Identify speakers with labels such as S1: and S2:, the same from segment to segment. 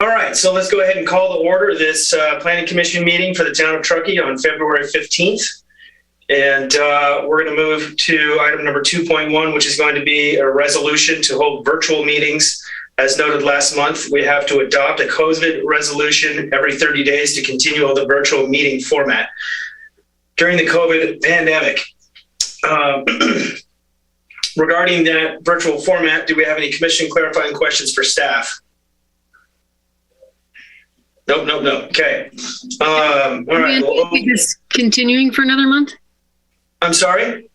S1: All right, so let's go ahead and call to order this Planning Commission meeting for the town of Truckee on February 15th. And we're going to move to item number 2.1, which is going to be a resolution to hold virtual meetings. As noted last month, we have to adopt a COVID resolution every 30 days to continue on the virtual meeting format during the COVID pandemic. Regarding that virtual format, do we have any commission clarifying questions for staff? Nope. Okay. All right.
S2: Anticipate this continuing for another month?
S1: I'm sorry?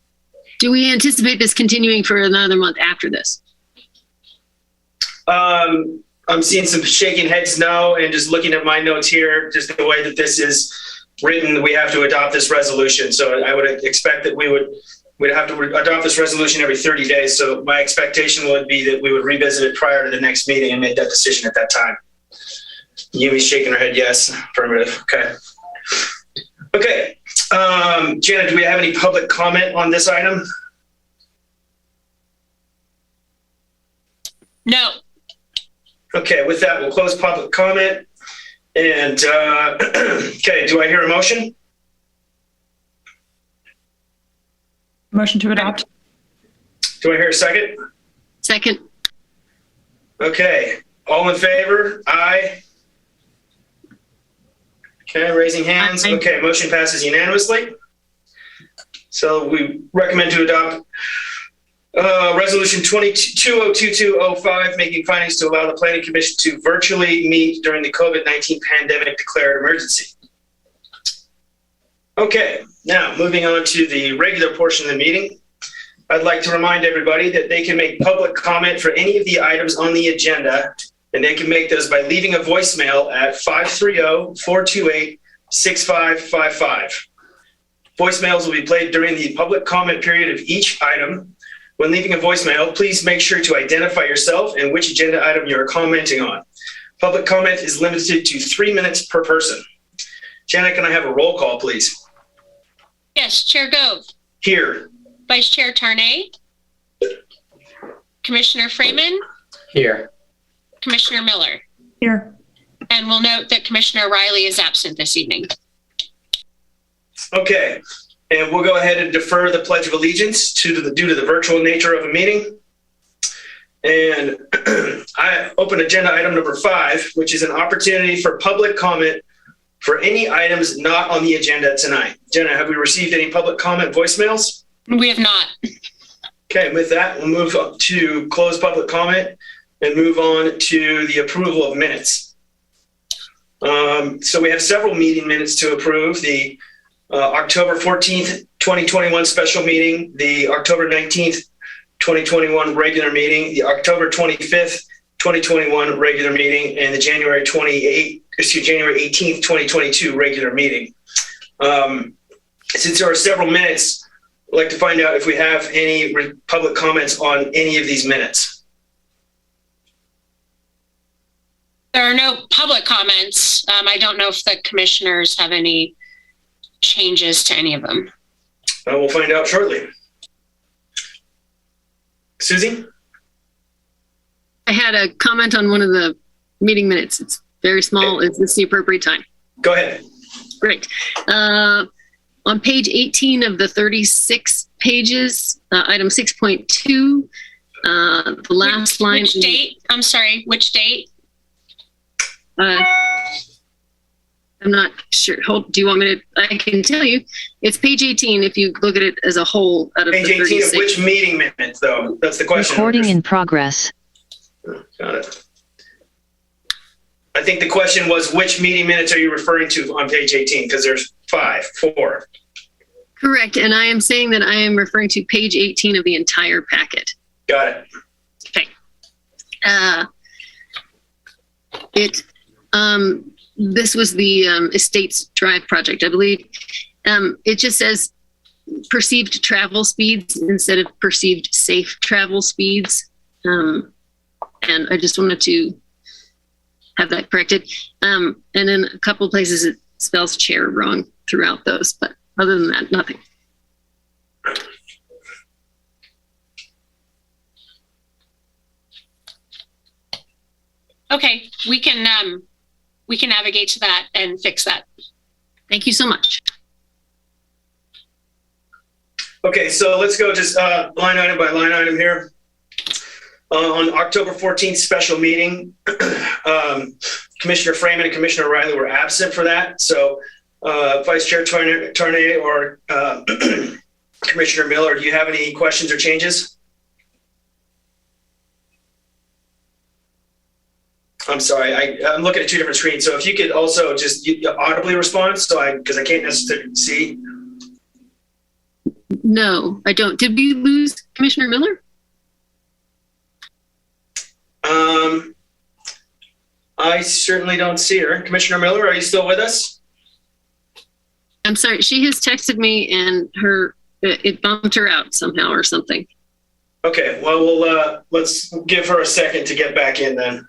S2: Do we anticipate this continuing for another month after this?
S1: I'm seeing some shaking heads no, and just looking at my notes here, just the way that this is written, we have to adopt this resolution. So I would expect that we'd have to adopt this resolution every 30 days. So my expectation would be that we would revisit it prior to the next meeting and make that decision at that time. Yumi's shaking her head yes. Affirmative. Okay. Janet, do we have any public comment on this item?
S3: No.
S1: Okay, with that, we'll close public comment. And, okay, do I hear a motion?
S4: Motion to adopt.
S1: Do I hear a second?
S2: Second.
S1: Okay, all in favor? Aye. Okay, raising hands.
S2: Aye.
S1: Okay, motion passes unanimously. So we recommend to adopt Resolution 2022-005, making findings to allow the Planning Commission to virtually meet during the COVID-19 pandemic declared emergency. Okay, now moving on to the regular portion of the meeting. I'd like to remind everybody that they can make public comment for any of the items on the agenda, and they can make those by leaving a voicemail at 530-428-6555. Voicemails will be played during the public comment period of each item. When leaving a voicemail, please make sure to identify yourself and which agenda item you're commenting on. Public comment is limited to 3 minutes per person. Janet, can I have a roll call, please?
S3: Yes, Chair Gove.
S1: Here.
S3: Vice Chair Tarnay. Commissioner Freeman.
S5: Here.
S3: Commissioner Miller.
S4: Here.
S3: And we'll note that Commissioner Riley is absent this evening.
S1: Okay, and we'll go ahead and defer the Pledge of Allegiance due to the virtual nature of a meeting. And I open agenda item number 5, which is an opportunity for public comment for any items not on the agenda tonight. Jenna, have we received any public comment voicemails?
S3: We have not.
S1: Okay, with that, we'll move up to close public comment and move on to the approval of minutes. So we have several meeting minutes to approve. The October 14th, 2021 special meeting, the October 19th, 2021 regular meeting, the October 25th, 2021 regular meeting, and the January 18th, 2022 regular meeting. Since there are several minutes, I'd like to find out if we have any public comments on any of these minutes.
S3: There are no public comments. I don't know if the commissioners have any changes to any of them.
S1: We'll find out shortly. Susie?
S2: I had a comment on one of the meeting minutes. It's very small. Is this the appropriate time?
S1: Go ahead.
S2: Great. On page 18 of the 36 pages, item 6.2, the last line.
S3: Which date? I'm sorry, which date?
S2: I'm not sure. Do you want me to? I can tell you. It's page 18 if you look at it as a whole out of
S1: Page
S2: the
S1: 18
S2: 36.
S1: of which meeting minutes, though? That's the question.
S6: Recording in progress.
S1: Got it. I think the question was, which meeting minutes are you referring to on page 18? Because there's 4.
S2: Correct. And I am saying that I am referring to page 18 of the entire packet.
S1: Got it.
S2: Okay. This was the Estates Drive project, I believe. It just says perceived travel speeds instead of perceived safe travel speeds. And I just wanted to have that corrected. And in a couple of places it spells chair wrong throughout those, but other than that, nothing.
S3: Okay, we can navigate to that and fix that.
S2: Thank you so much.
S1: Okay, so let's go just line item by line item here. On October 14th special meeting, Commissioner Freeman and Commissioner Riley were absent for that. So Vice Chair Tornay or Commissioner Miller, do you have any questions or changes? I'm sorry, I'm looking at two different screens. So if you could also just audibly respond, because I can't necessarily see.
S2: No, I don't. Did we lose Commissioner Miller?
S1: I certainly don't see her. Commissioner Miller, are you still with us?
S2: I'm sorry. She has texted me and it bumped her out somehow or something.
S1: Okay, well, let's give her a second to get back in then.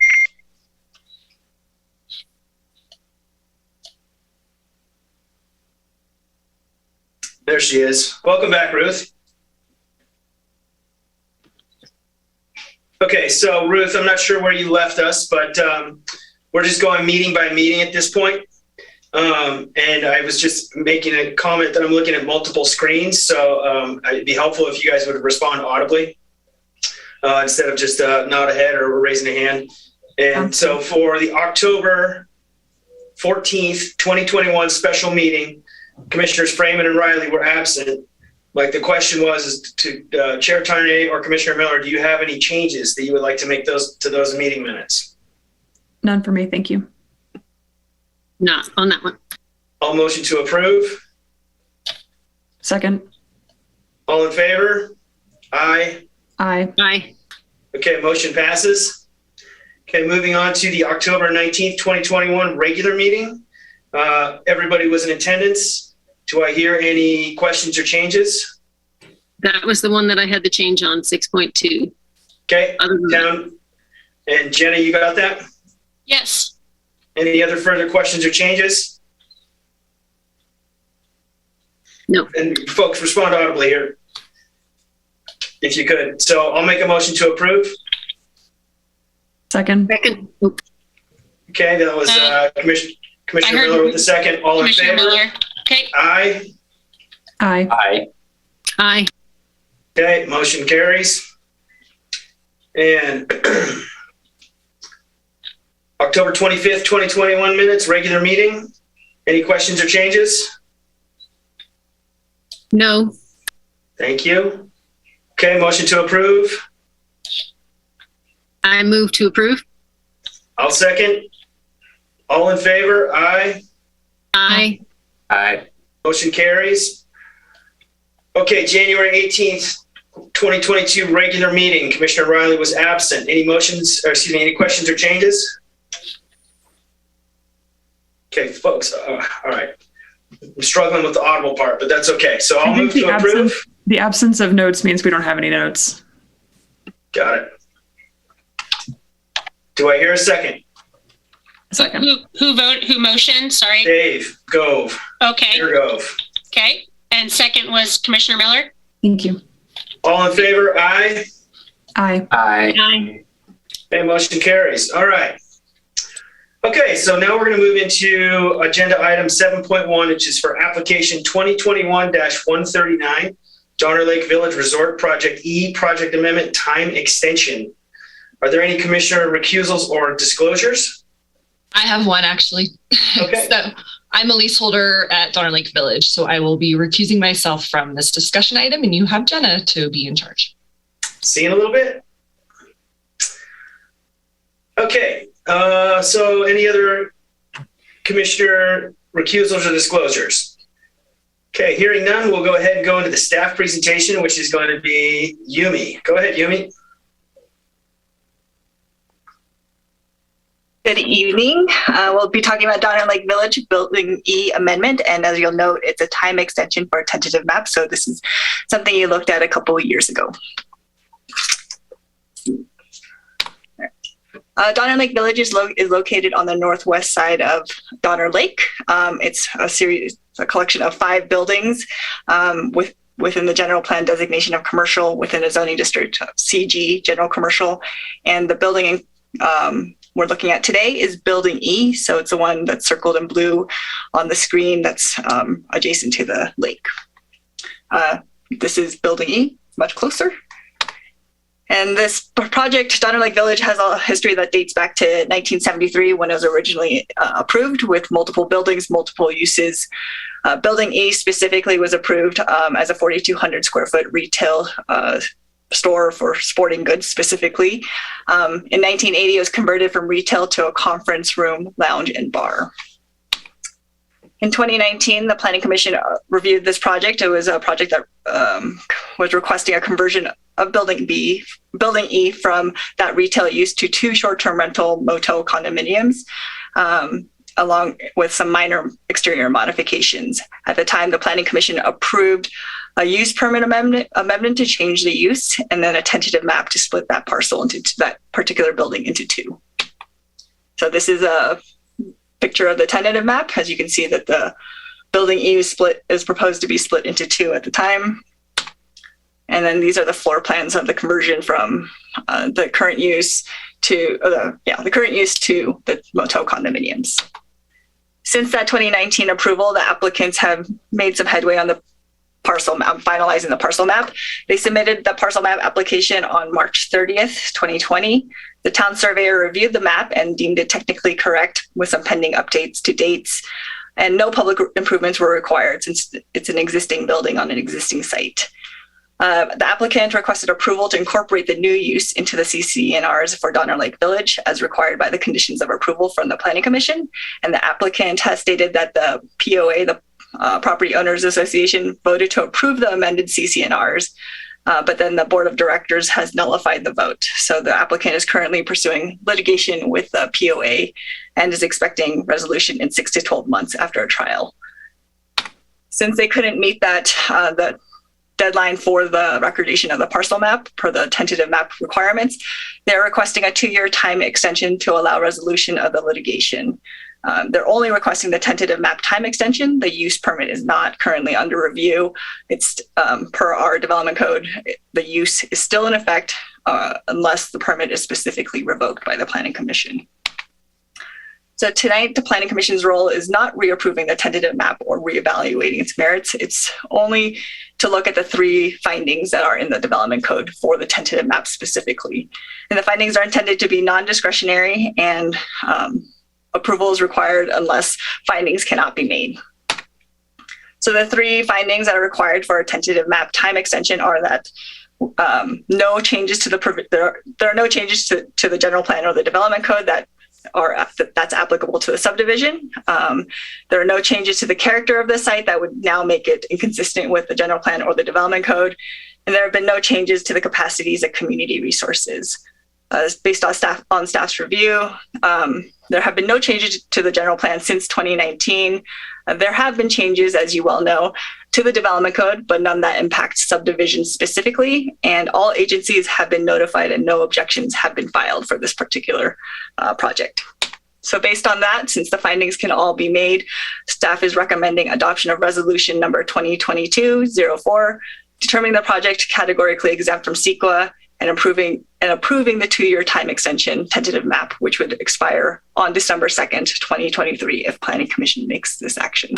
S1: There she is. Welcome back, Ruth. Okay, so Ruth, I'm not sure where you left us, but we're just going meeting by meeting at this point. And I was just making a comment that I'm looking at multiple screens, so it'd be helpful if you guys would respond audibly instead of just nod a head or raising a hand. And so for the October 14th, 2021 special meeting, Commissioners Freeman and Riley were absent. Like the question was to Chair Tarnay or Commissioner Miller, do you have any changes that you would like to make to those meeting minutes?
S4: None for me, thank you.
S2: Not on that one.
S1: All motion to approve.
S4: Second.
S1: All in favor? Aye.
S4: Aye.
S2: Aye.
S1: Okay, motion passes. Okay, moving on to the October 19th, 2021 regular meeting. Everybody was in attendance. Do I hear any questions or changes?
S2: That was the one that I had to change on 6.2.
S1: Okay, down. And Jenna, you got that?
S3: Yes.
S1: Any other further questions or changes?
S2: No.
S1: And folks, respond audibly here, if you could. So I'll make a motion to approve.
S2: Second. Oop.
S1: Okay, that was Commissioner Miller with the second. All in favor?
S3: Miller. Okay.
S1: Aye.
S4: Aye.
S5: Aye.
S2: Aye.
S1: Okay, motion carries. And October 25th, 2021 minutes, regular meeting. Any questions or changes?
S2: No.
S1: Thank you. Okay, motion to approve.
S2: I move to approve.
S1: I'll second. All in favor? Aye.
S2: Aye.
S5: Aye.
S1: Motion carries. Okay, January 18th, 2022 regular meeting. Commissioner Riley was absent. Any any questions or changes? Okay, folks, all right. I'm struggling with the audible part, but that's okay. So I'll move to approve.
S4: The absence of notes means we don't have any notes.
S1: Got it. Do I hear a second?
S4: Second.
S3: Who motioned? Sorry.
S1: Dave Gove.
S3: Okay.
S1: Here Gove.
S3: Okay. And second was Commissioner Miller.
S4: Thank you.
S1: All in favor? Aye.
S4: Aye.
S5: Aye.
S2: Aye.
S1: Okay, motion carries. All right. Okay, so now we're going to move into agenda item 7.1, which is for application 2021-139, Donner Lake Village Resort Project E Project Amendment Time Extension. Are there any commissioner recusals or disclosures?
S6: I have one, actually.
S1: Okay.
S6: So I'm a leaseholder at Donner Lake Village, so I will be recusing myself from this discussion item, and you have Jenna to be in charge.
S1: See you in a little bit. Okay, so any other commissioner recusals or disclosures? Okay, hearing none, we'll go ahead and go into the staff presentation, which is going to be Yumi. Go ahead, Yumi.
S7: Good evening. We'll be talking about Donner Lake Village Building E Amendment, and as you'll note, it's a time extension for a tentative map, so this is something you looked at a couple of years ago. Donner Lake Village is located on the northwest side of Donner Lake. It's a collection of 5 buildings within the general plan designation of commercial within a zoning district of CG, general commercial, and the building we're looking at today is Building E. So it's the one that's circled in blue on the screen that's adjacent to the lake. This is Building E, much closer. And this project, Donner Lake Village, has a history that dates back to 1973 when it was originally approved with multiple buildings, multiple uses. Building E specifically was approved as a 4,200 square foot retail store for sporting goods specifically. In 1980, it was converted from retail to a conference room, lounge, and bar. In 2019, the Planning Commission reviewed this project. It was a project that was requesting a conversion of Building E from that retail use to 2 short-term rental motel condominiums, along with some minor exterior modifications. At the time, the Planning Commission approved a use permit amendment to change the use, and then a tentative map to split that parcel into that particular building into 2. So this is a picture of the tentative map. As you can see that the Building E is proposed to be split into 2 at the time. And then these are the floor plans of the conversion from the current use to the motel condominiums. Since that 2019 approval, the applicants have made some headway on the parcel map, finalizing the parcel map. They submitted the parcel map application on March 30th, 2020. The town surveyor reviewed the map and deemed it technically correct with some pending updates to dates, and no public improvements were required since it's an existing building on an existing site. The applicant requested approval to incorporate the new use into the CC&Rs for Donner Lake Village as required by the conditions of approval from the Planning Commission. And the applicant has stated that the POA, the Property Owners Association, voted to approve the amended CC&Rs, but then the Board of Directors has nullified the vote. So the applicant is currently pursuing litigation with the POA and is expecting resolution in 6 to 12 months after a trial. Since they couldn't meet that, the deadline for the recordation of the parcel map per the tentative map requirements, they're requesting a 2-year time extension to allow resolution of the litigation. They're only requesting the tentative map time extension. The use permit is not currently under review. It's per our development code, the use is still in effect unless the permit is specifically revoked by the Planning Commission. So tonight, the Planning Commission's role is not reapproving the tentative map or reevaluating its merits. It's only to look at the 3 findings that are in the development code for the tentative map specifically. And the findings are intended to be non-discretionary, and approval is required unless findings cannot be made. So the 3 findings that are required for a tentative map time extension are that no changes to there are no changes to the general plan or the development code that's applicable to the subdivision. There are no changes to the character of the site that would now make it inconsistent with the general plan or the development code. And there have been no changes to the capacities of community resources. Based on staff's review, there have been no changes to the general plan since 2019. There have been changes, as you well know, to the development code, but none that impact subdivisions specifically. And all agencies have been notified and no objections have been filed for this particular project. So based on that, since the findings can all be made, staff is recommending adoption of resolution number 2022-04, determining the project categorically exempt from CEQA and approving the 2-year time extension tentative map, which would expire on December 2nd, 2023, if Planning Commission makes this action.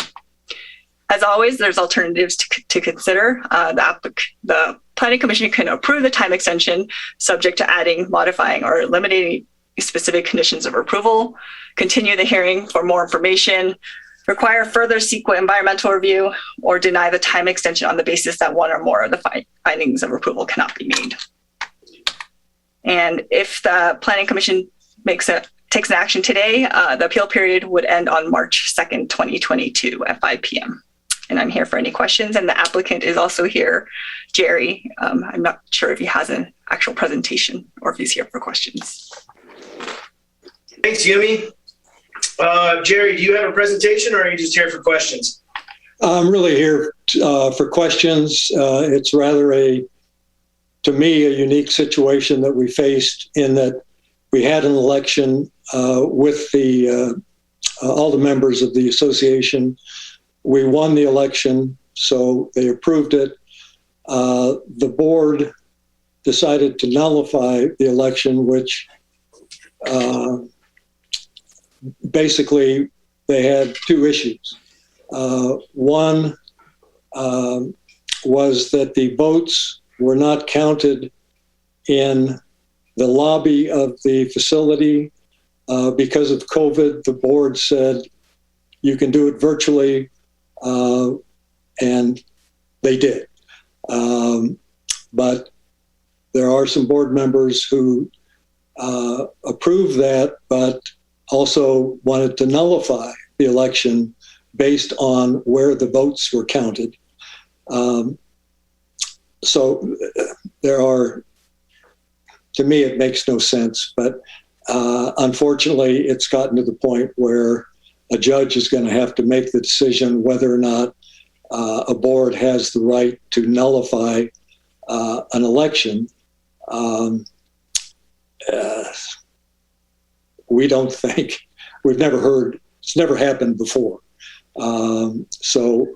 S7: As always, there's alternatives to consider. The Planning Commission can approve the time extension subject to adding, modifying, or eliminating specific conditions of approval, continue the hearing for more information, require further CEQA environmental review, or deny the time extension on the basis that one or more of the findings of approval cannot be made. And if the Planning Commission takes an action today, the appeal period would end on March 2nd, 2022 at 5 p.m. And I'm here for any questions. And the applicant is also here, Jerry. I'm not sure if he has an actual presentation or if he's here for questions.
S1: Thanks, Yumi. Jerry, do you have a presentation or are you just here for questions?
S5: I'm really here for questions. It's rather to me, a unique situation that we faced in that we had an election with all the members of the association. We won the election, so they approved it. The board decided to nullify the election, which basically, they had two issues. One was that the votes were not counted in the lobby of the facility. Because of COVID, the board said you can do it virtually, and they did. But there are some board members who approved that, but also wanted to nullify the election based on where the votes were counted. So there are, to me, it makes no sense, but unfortunately, it's gotten to the point where a judge is going to have to make the decision whether or not a board has the right to nullify an election. We don't think, we've never heard, it's never happened before. So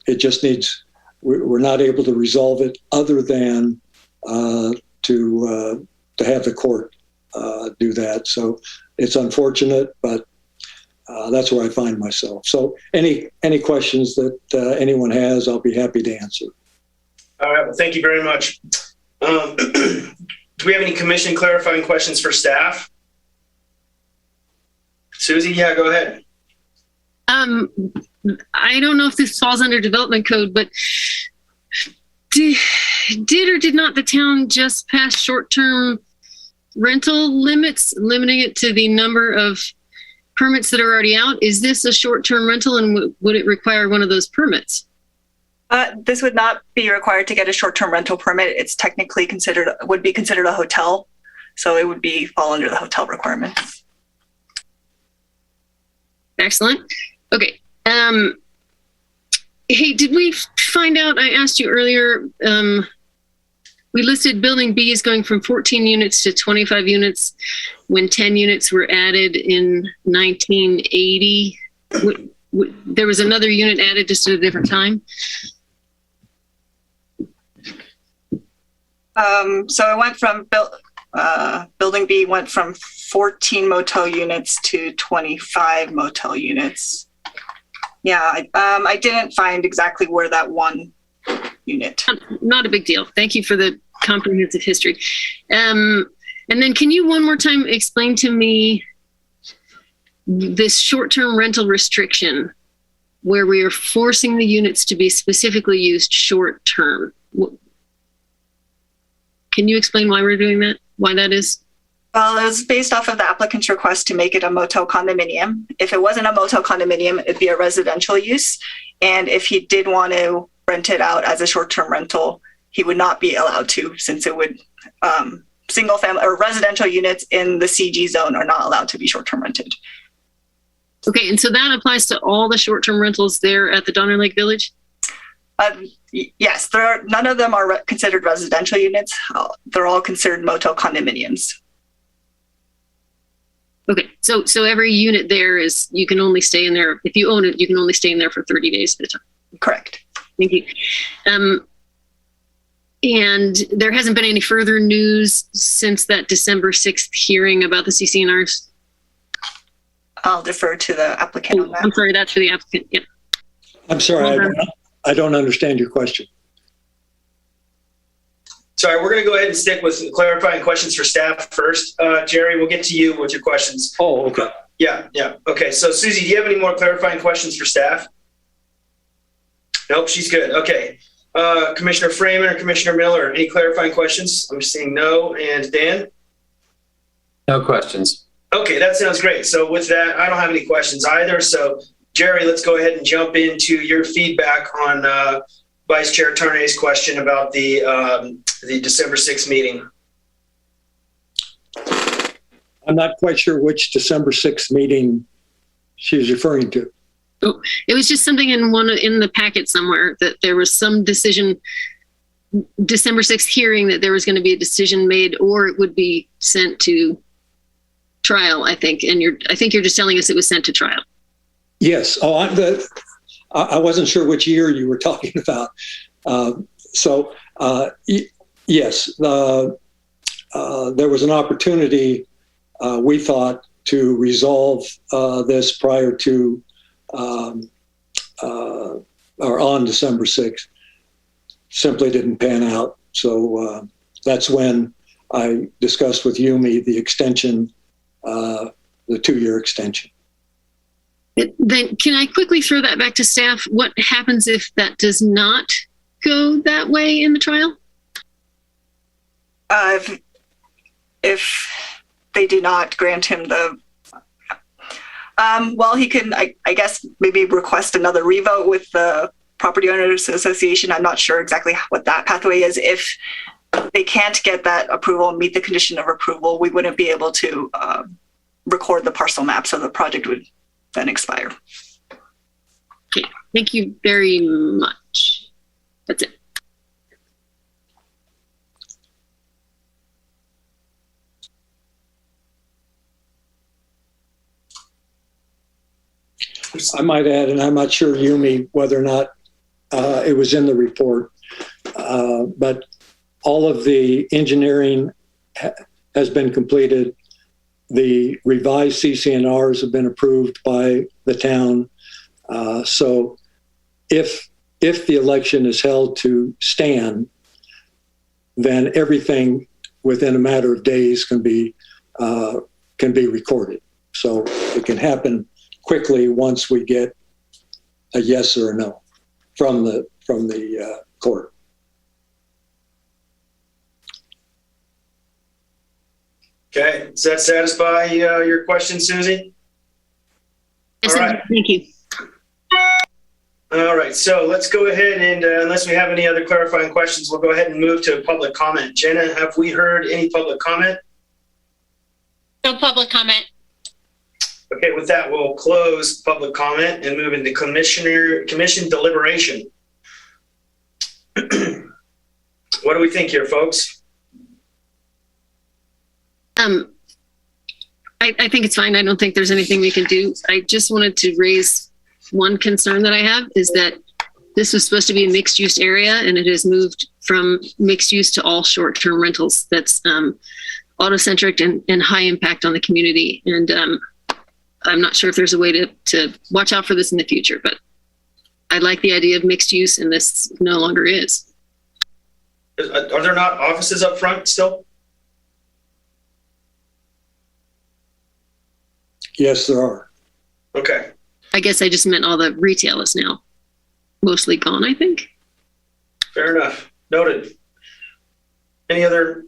S5: it just needs, we're not able to resolve it other than to have the court do that. So it's unfortunate, but that's where I find myself. So any questions that anyone has, I'll be happy to answer.
S1: All right. Well, thank you very much. Do we have any commission clarifying questions for staff? Susie, yeah, go ahead.
S2: I don't know if this falls under development code, but did or did not the town just pass short-term rental limits, limiting it to the number of permits that are already out? Is this a short-term rental, and would it require one of those permits?
S7: This would not be required to get a short-term rental permit. It's technically would be considered a hotel. So it would fall under the hotel requirements.
S2: Excellent. Okay. Hey, did we find out, I asked you earlier, we listed building B as going from 14 units to 25 units when 10 units were added in 1980. There was another unit added just at a different time?
S7: So it went from building B went from 14 motel units to 25 motel units. Yeah, I didn't find exactly where that one unit.
S2: Not a big deal. Thank you for the comprehensive history. And then can you one more time explain to me this short-term rental restriction where we are forcing the units to be specifically used short-term? Can you explain why we're doing that? Why that is?
S7: Well, it was based off of the applicant's request to make it a motel condominium. If it wasn't a motel condominium, it'd be a residential use. And if he did want to rent it out as a short-term rental, he would not be allowed to, since it would single family or residential units in the CG zone are not allowed to be short-term rented.
S2: Okay, and so that applies to all the short-term rentals there at the Donner Lake Village?
S7: Yes, none of them are considered residential units. They're all considered motel condominiums.
S2: Okay, so every unit there is, you can only stay in there, if you own it, you can only stay in there for 30 days at a time.
S7: Correct.
S2: Thank you. And there hasn't been any further news since that December 6th hearing about the CCNRs?
S7: I'll defer to the applicant on that.
S2: I'm sorry, that's for the applicant, yeah.
S5: I'm sorry, I don't understand your question.
S1: Sorry, we're going to go ahead and stick with clarifying questions for staff first. Jerry, we'll get to you with your questions.
S5: Oh, okay.
S1: Yeah. Okay, so Susie, do you have any more clarifying questions for staff? Nope, she's good. Okay. Commissioner Freeman or Commissioner Miller, any clarifying questions? I'm seeing no. And Dan?
S8: No questions.
S1: Okay, that sounds great. So with that, I don't have any questions either. So Jerry, let's go ahead and jump into your feedback on Vice Chair Tarnay's question about the December 6th meeting.
S5: I'm not quite sure which December 6th meeting she's referring to.
S2: Oh, it was just something in the packet somewhere that there was some decision, December 6th hearing, that there was going to be a decision made, or it would be sent to trial, I think. And I think you're just telling us it was sent to trial.
S5: Yes. Oh, I wasn't sure which year you were talking about. Yes, there was an opportunity, we thought, to resolve this prior to or on December 6th. Simply didn't pan out. So that's when I discussed with Yumi the extension, the 2-year extension.
S2: Then can I quickly throw that back to staff? What happens if that does not go that way in the trial?
S7: If they do not grant him the, well, he can, I guess, maybe request another revote with the Property Owners Association. I'm not sure exactly what that pathway is. If they can't get that approval and meet the condition of approval, we wouldn't be able to record the parcel map, so the project would then expire.
S2: Okay, thank you very much. That's it.
S5: I might add, and I'm not sure, Yumi, whether or not it was in the report, but all of the engineering has been completed. The revised CCNRs have been approved by the town. So if the election is held to stand, then everything within a matter of days can be recorded. So it can happen quickly once we get a yes or a no from the court.
S1: Okay, does that satisfy your question, Susie?
S2: Yes,
S1: All right.
S2: thank you.
S1: All right, so let's go ahead and unless we have any other clarifying questions, we'll go ahead and move to public comment. Jenna, have we heard any public comment?
S3: No public comment.
S1: Okay, with that, we'll close public comment and move into commission deliberation. What do we think here, folks?
S2: I think it's fine. I don't think there's anything we can do. I just wanted to raise one concern that I have is that this was supposed to be a mixed use area and it has moved from mixed use to all short-term rentals. That's auto-centric and high impact on the community. And I'm not sure if there's a way to watch out for this in the future, but I like the idea of mixed use and this no longer is.
S1: Are there not offices up front still?
S5: Yes, there are.
S1: Okay.
S2: I guess I just meant all the retail is now mostly gone, I think.
S1: Fair enough. Noted. Any other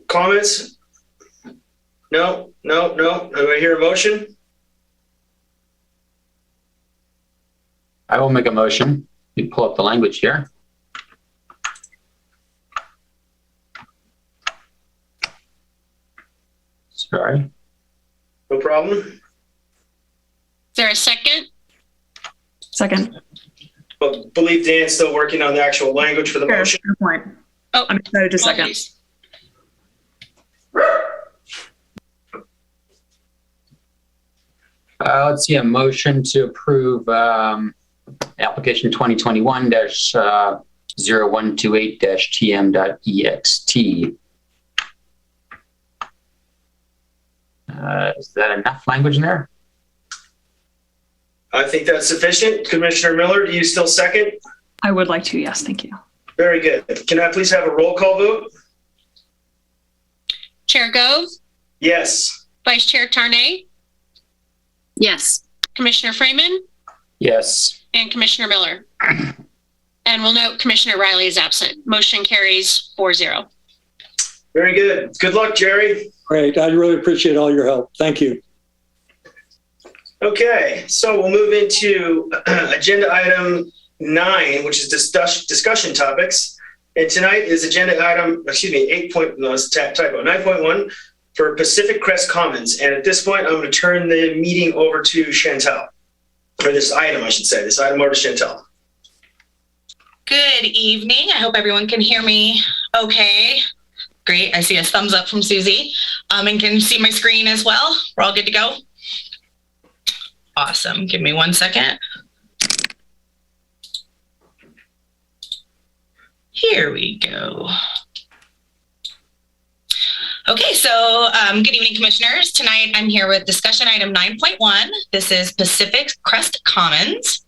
S1: comments? No. Do I hear a motion?
S8: I will make a motion. You pull up the language here. Sorry.
S1: No problem.
S3: Is there a second?
S4: Second.
S1: But believe Dan's still working on the actual language for the
S4: Fair,
S1: motion.
S4: good point.
S3: Oh,
S4: I'm excited to second.
S3: apologies.
S8: Let's see, a motion to approve application 2021-0128-tm.ext. Is that enough language in there?
S1: I think that's sufficient. Commissioner Miller, do you still second?
S4: I would like to, yes, thank you.
S1: Very good. Can I please have a roll call vote?
S3: Chair Gove,
S1: Yes.
S3: Vice Chair Tarnay,
S2: Yes.
S3: Commissioner Freeman,
S8: Yes.
S3: and Commissioner Miller. And we'll note Commissioner Riley is absent. Motion carries 4-0.
S1: Very good. Good luck, Jerry.
S5: Great. I really appreciate all your help. Thank you.
S1: Okay, so we'll move into agenda item 9, which is discussion topics. And tonight is agenda item, 9.1 for Pacific Crest Commons. And at this point, I'm going to turn the meeting over to Chantel, or this item, I should say, this item over to Chantel.
S9: Good evening. I hope everyone can hear me okay. Great. I see a thumbs up from Susie and can see my screen as well. We're all good to go. Awesome. Give me 1 second. Here we go. Okay, so good evening, commissioners. Tonight I'm here with discussion item 9.1. This is Pacific Crest Commons.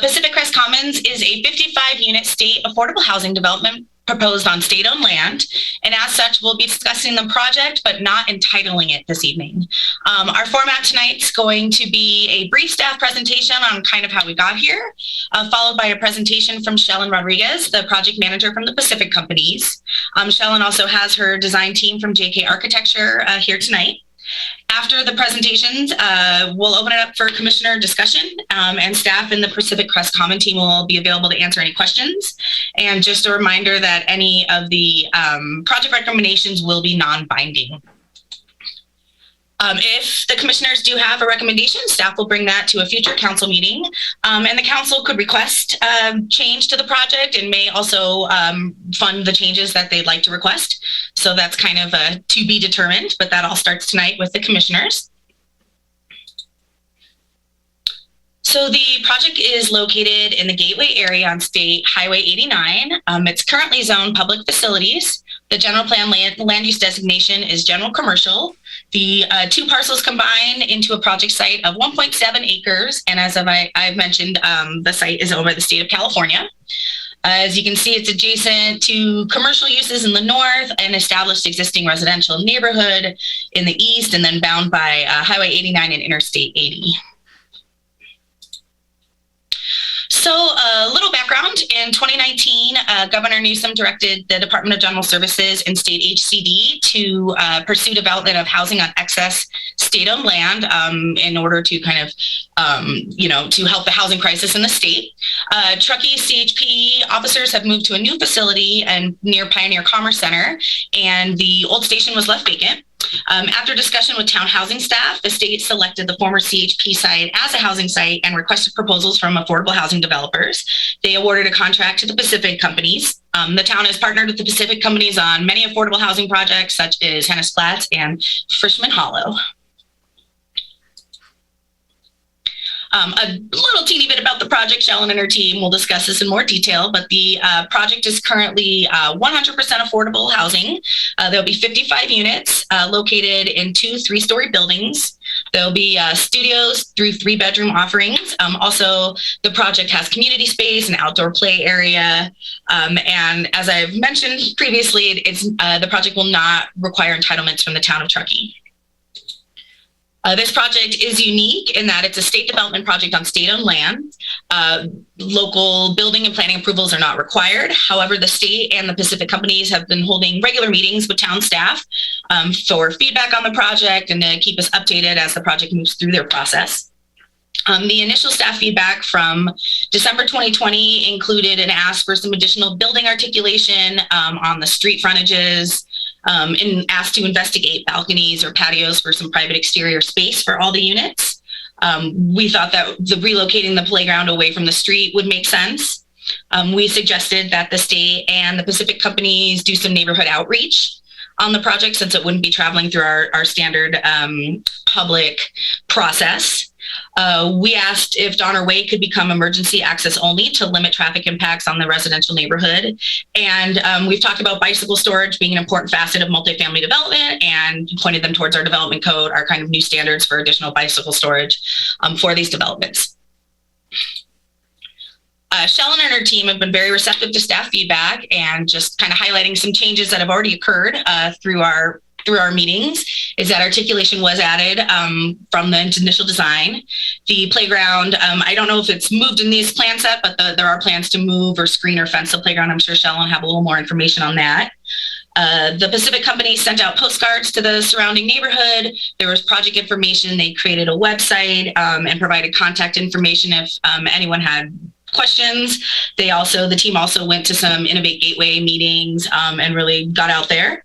S9: Pacific Crest Commons is a 55-unit state affordable housing development proposed on state-owned land, and as such, we'll be discussing the project, but not entitling it this evening. Our format tonight is going to be a brief staff presentation on kind of how we got here, followed by a presentation from Shellen Rodriguez, the project manager from the Pacific Companies. Shellen also has her design team from JK Architecture here tonight. After the presentations, we'll open it up for commissioner discussion, and staff in the Pacific Crest Common team will be available to answer any questions. And just a reminder that any of the project recommendations will be non-binding. If the commissioners do have a recommendation, staff will bring that to a future council meeting, and the council could request change to the project and may also fund the changes that they'd like to request. So that's kind of to be determined, but that all starts tonight with the commissioners. So the project is located in the Gateway area on State Highway 89. It's currently zoned public facilities. The general plan land use designation is general commercial. The two parcels combine into a project site of 1.7 acres. And as I've mentioned, the site is owned by the state of California. As you can see, it's adjacent to commercial uses in the north and established existing residential neighborhood in the east, and then bound by Highway 89 and Interstate 80. So a little background. In 2019, Governor Newsom directed the Department of General Services and State HCD to pursue development of housing on excess state-owned land in order to kind of, to help the housing crisis in the state. Truckee CHP officers have moved to a new facility and near Pioneer Commerce Center, and the old station was left vacant. After discussion with town housing staff, the state selected the former CHP site as a housing site and requested proposals from affordable housing developers. They awarded a contract to the Pacific Companies. The town has partnered with the Pacific Companies on many affordable housing projects, such as Hennis Flats and Frischman Hollow. A little teeny bit about the project. Shellen and her team will discuss this in more detail, but the project is currently 100% affordable housing. There'll be 55 units located in 2 3-story buildings. There'll be studios through 3-bedroom offerings. Also, the project has community space, an outdoor play area. And as I've mentioned previously, the project will not require entitlements from the town of Truckee. This project is unique in that it's a state development project on state-owned land. Local building and planning approvals are not required. However, the state and the Pacific Companies have been holding regular meetings with town staff for feedback on the project and to keep us updated as the project moves through their process. The initial staff feedback from December 2020 included an ask for some additional building articulation on the street frontages, and asked to investigate balconies or patios for some private exterior space for all the units. We thought that relocating the playground away from the street would make sense. We suggested that the state and the Pacific Companies do some neighborhood outreach on the project, since it wouldn't be traveling through our standard public process. We asked if Donner Way could become emergency access only to limit traffic impacts on the residential neighborhood. And we've talked about bicycle storage being an important facet of multifamily development, and pointed them towards our development code, our kind of new standards for additional bicycle storage for these developments. Shellen and her team have been very receptive to staff feedback and just kind of highlighting some changes that have already occurred through our meetings. Is that articulation was added from the initial design. The playground, I don't know if it's moved in these plan set, but there are plans to move or screen or fence the playground. I'm sure Shellen will have a little more information on that. The Pacific Company sent out postcards to the surrounding neighborhood. There was project information. They created a website and provided contact information if anyone had questions. The team also went to some Innovate Gateway meetings and really got out there.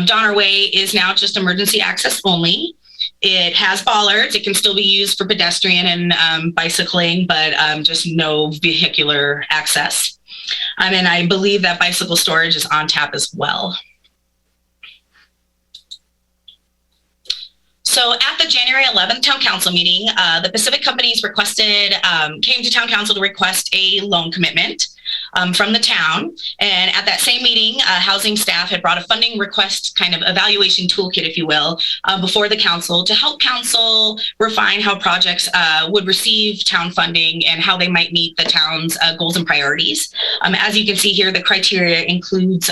S9: Donner Way is now just emergency access only. It has bollards. It can still be used for pedestrian and bicycling, but just no vehicular access. And I believe that bicycle storage is on tap as well. So at the January 11th Town Council meeting, the Pacific Companies came to Town Council to request a loan commitment. from the town. And at that same meeting, housing staff had brought a funding request kind of evaluation toolkit, if you will, before the council to help council refine how projects would receive town funding and how they might meet the town's goals and priorities. As you can see here, the criteria includes,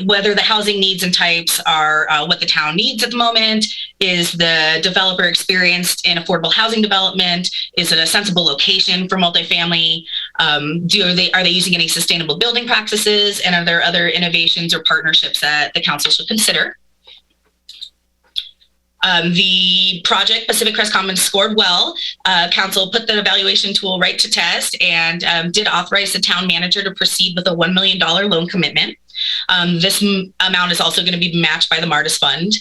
S9: whether the housing needs and types are what the town needs at the moment. Is the developer experienced in affordable housing development? Is it a sensible location for multifamily? Are they using any sustainable building practices? And are there other innovations or partnerships that the council should consider? The project, Pacific Crest Commons, scored well. Council put the evaluation tool right to test and did authorize the town manager to proceed with a $1 million loan commitment. This amount is also going to be matched by the MARTIS Fund.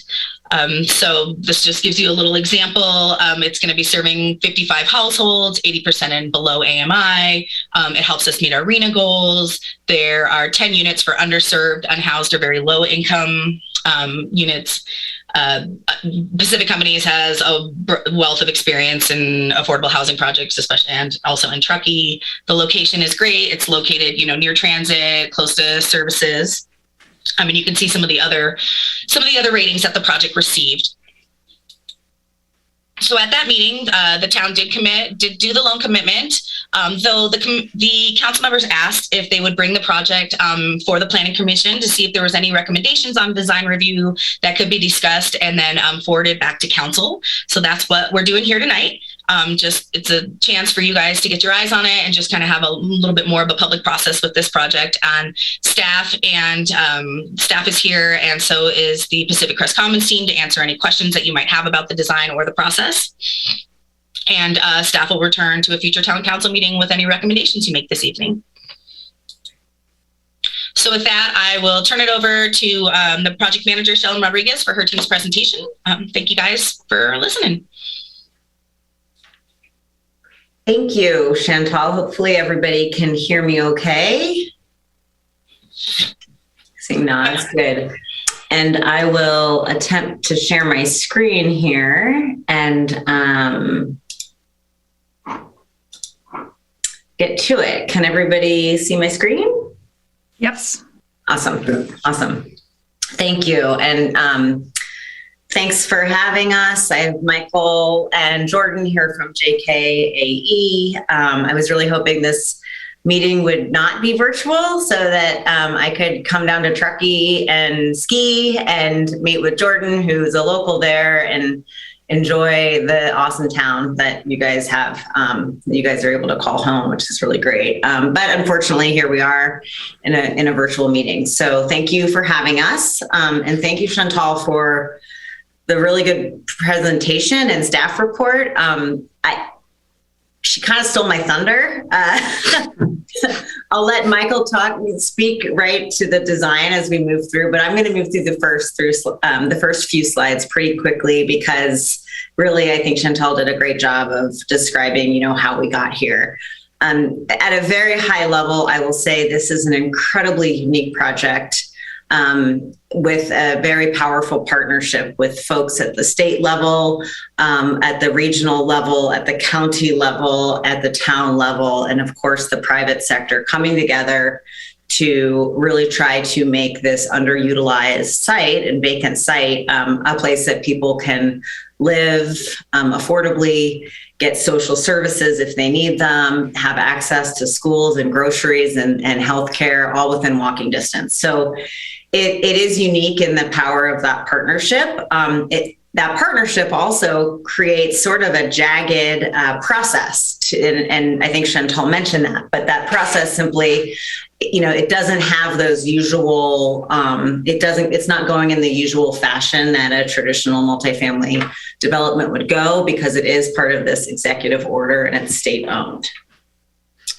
S9: So this just gives you a little example. It's going to be serving 55 households, 80% and below AMI. It helps us meet our RENA goals. There are 10 units for underserved, unhoused, or very low income units. Pacific Companies has a wealth of experience in affordable housing projects, especially and also in Truckee. The location is great. It's located, near transit, close to services. And you can see some of the other ratings that the project received. So at that meeting, the town did do the loan commitment, though the council members asked if they would bring the project for the planning commission to see if there was any recommendations on design review that could be discussed and then forwarded back to council. So that's what we're doing here tonight. It's a chance for you guys to get your eyes on it and just kind of have a little bit more of a public process with this project. And staff is here, and so is the Pacific Crest Commons team to answer any questions that you might have about the design or the process. And staff will return to a future town council meeting with any recommendations you make this evening. So with that, I will turn it over to the project manager, Shellen Rodriguez, for her team's presentation. Thank you guys for listening.
S10: Thank you, Chantal. Hopefully everybody can hear me okay. Seeing nods, good. And I will attempt to share my screen here and get to it. Can everybody see my screen?
S4: Yes.
S10: Awesome. Thank you. And thanks for having us. I have Michael and Jordan here from JKAE. I was really hoping this meeting would not be virtual so that I could come down to Truckee and ski and meet with Jordan, who's a local there, and enjoy the awesome town that you guys have. You guys are able to call home, which is really great. But unfortunately, here we are in a virtual meeting. So thank you for having us. And thank you, Chantal, for the really good presentation and staff report. She kind of stole my thunder. I'll let Michael speak right to the design as we move through, but I'm going to move through the first few slides pretty quickly because really I think Chantal did a great job of describing, how we got here. At a very high level, I will say this is an incredibly unique project. With a very powerful partnership with folks at the state level, at the regional level, at the county level, at the town level, and of course the private sector coming together to really try to make this underutilized site and vacant site a place that people can live affordably, get social services if they need them, have access to schools and groceries and healthcare, all within walking distance. So it is unique in the power of that partnership. That partnership also creates sort of a jagged process. And I think Chantal mentioned that, but that process simply, it doesn't have those usual, it's not going in the usual fashion that a traditional multifamily development would go because it is part of this executive order and it's state owned.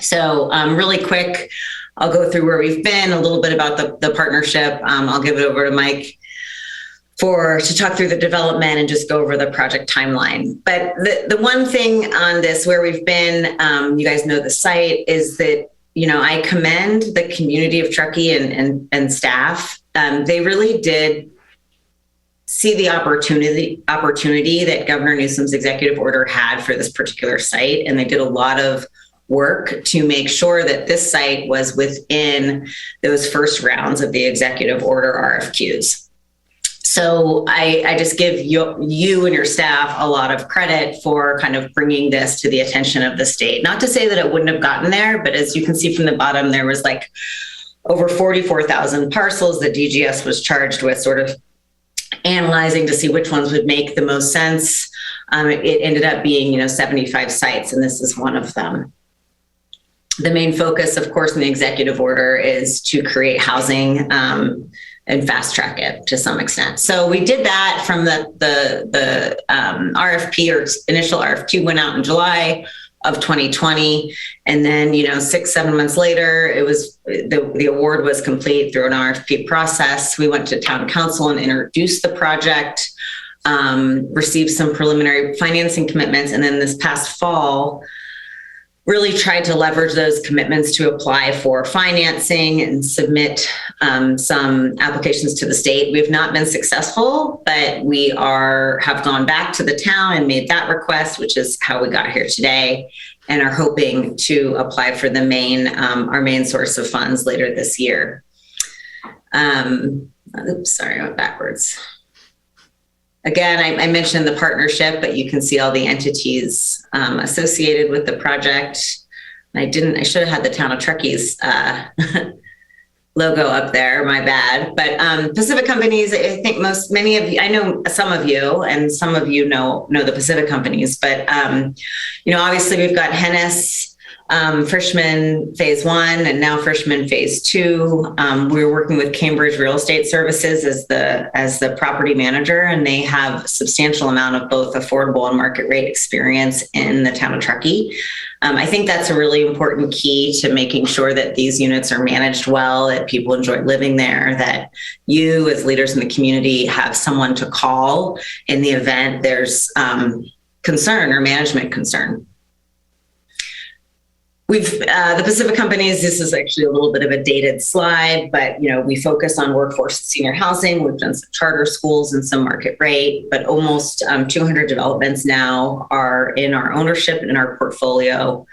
S10: So really quick, I'll go through where we've been, a little bit about the partnership. I'll give it over to Mike to talk through the development and just go over the project timeline. But the one thing on this, where we've been, you guys know the site, is that, I commend the community of Truckee and staff. They really did see the opportunity that Governor Newsom's executive order had for this particular site. And they did a lot of work to make sure that this site was within those first rounds of the executive order RFQs. So I just give you and your staff a lot of credit for kind of bringing this to the attention of the state. Not to say that it wouldn't have gotten there, but as you can see from the bottom, there was like over 44,000 parcels that DGS was charged with sort of analyzing to see which ones would make the most sense. It ended up being, 75 sites, and this is one of them. The main focus, of course, in the executive order is to create housing and fast track it to some extent. So we did that from the RFP or initial RFQ went out in July of 2020. And then, 6-7 months later, it was the award was complete through an RFP process. We went to town council and introduced the project, received some preliminary financing commitments. And then this past fall, really tried to leverage those commitments to apply for financing and submit some applications to the state. We've not been successful, but we have gone back to the town and made that request, which is how we got here today, and are hoping to apply for the our main source of funds later this year. Oops, sorry, I went backwards. Again, I mentioned the partnership, but you can see all the entities associated with the project. I should have had the town of Truckee's logo up there, my bad. But Pacific Companies, I think many of you, I know some of you, and some of you know the Pacific Companies, but obviously we've got Hennis, Frischman Phase 1 and now Frischman Phase 2. We're working with Cambridge Real Estate Services as the property manager, and they have a substantial amount of both affordable and market rate experience in the town of Truckee. I think that's a really important key to making sure that these units are managed well, that people enjoy living there, that you as leaders in the community have someone to call in the event there's concern or management concern. The Pacific Companies, this is actually a little bit of a dated slide, but we focus on workforce and senior housing. We've done some charter schools and some market rate, but almost 200 developments now are in our ownership and in our portfolio,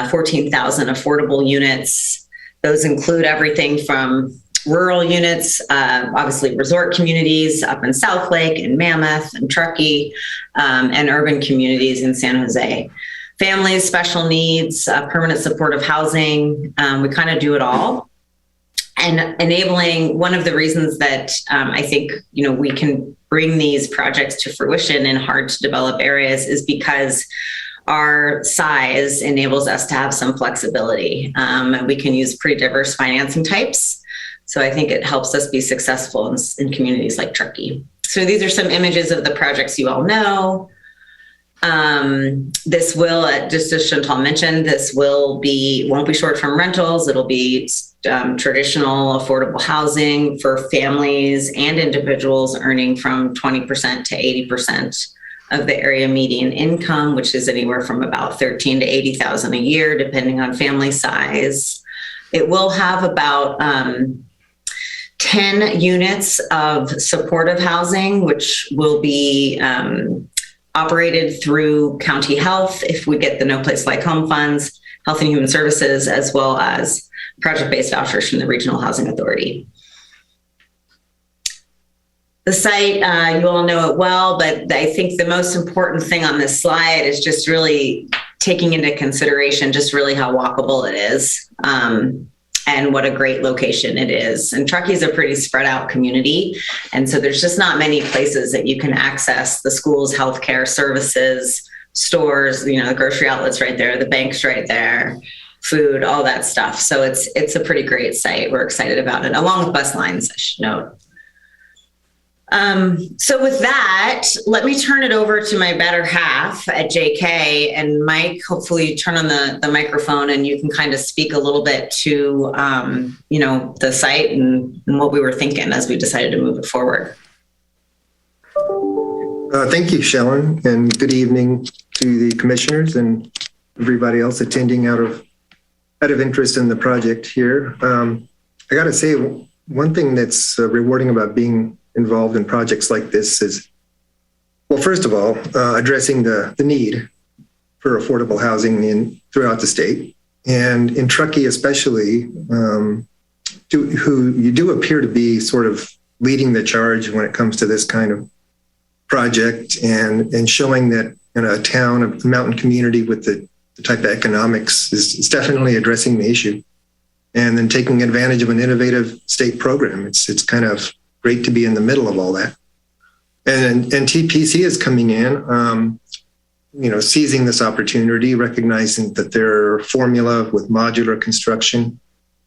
S10: 14,000 affordable units. Those include everything from rural units, obviously resort communities up in South Lake and Mammoth and Truckee, and urban communities in San Jose. Families, special needs, permanent supportive housing. We kind of do it all. And enabling, one of the reasons that I think, we can bring these projects to fruition in hard to develop areas is because our size enables us to have some flexibility. We can use pretty diverse financing types. So I think it helps us be successful in communities like Truckee. So these are some images of the projects you all know. This will, just as Chantal mentioned, won't be short-term rentals. It'll be traditional affordable housing for families and individuals earning from 20% to 80% of the area median income, which is anywhere from about $13,000 to $80,000 a year, depending on family size. It will have about 10 units of supportive housing, which will be operated through county health if we get the No Place Like Home funds, Health and Human Services, as well as project-based vouchers from the Regional Housing Authority. The site, you all know it well, but I think the most important thing on this slide is just really taking into consideration just really how walkable it is. And what a great location it is. And Truckee is a pretty spread out community. And so there's just not many places that you can access the schools, healthcare services, stores, the grocery outlets right there, the banks right there, food, all that stuff. So it's a pretty great site. We're excited about it, along with bus lines, I should note. So with that, let me turn it over to my better half at JK, and Mike, hopefully turn on the microphone and you can kind of speak a little bit to, the site and what we were thinking as we decided to move it forward.
S11: Thank you, Shellen, and good evening to the commissioners and everybody else attending out of interest in the project here. I got to say, one thing that's rewarding about being involved in projects like this is, well, first of all, addressing the need for affordable housing throughout the state. And in Truckee especially, who you do appear to be sort of leading the charge when it comes to this kind of project and showing that a town, a mountain community with the type of economics is definitely addressing the issue. And then taking advantage of an innovative state program. It's kind of great to be in the middle of all that. And TPC is coming in, seizing this opportunity, recognizing that their formula with modular construction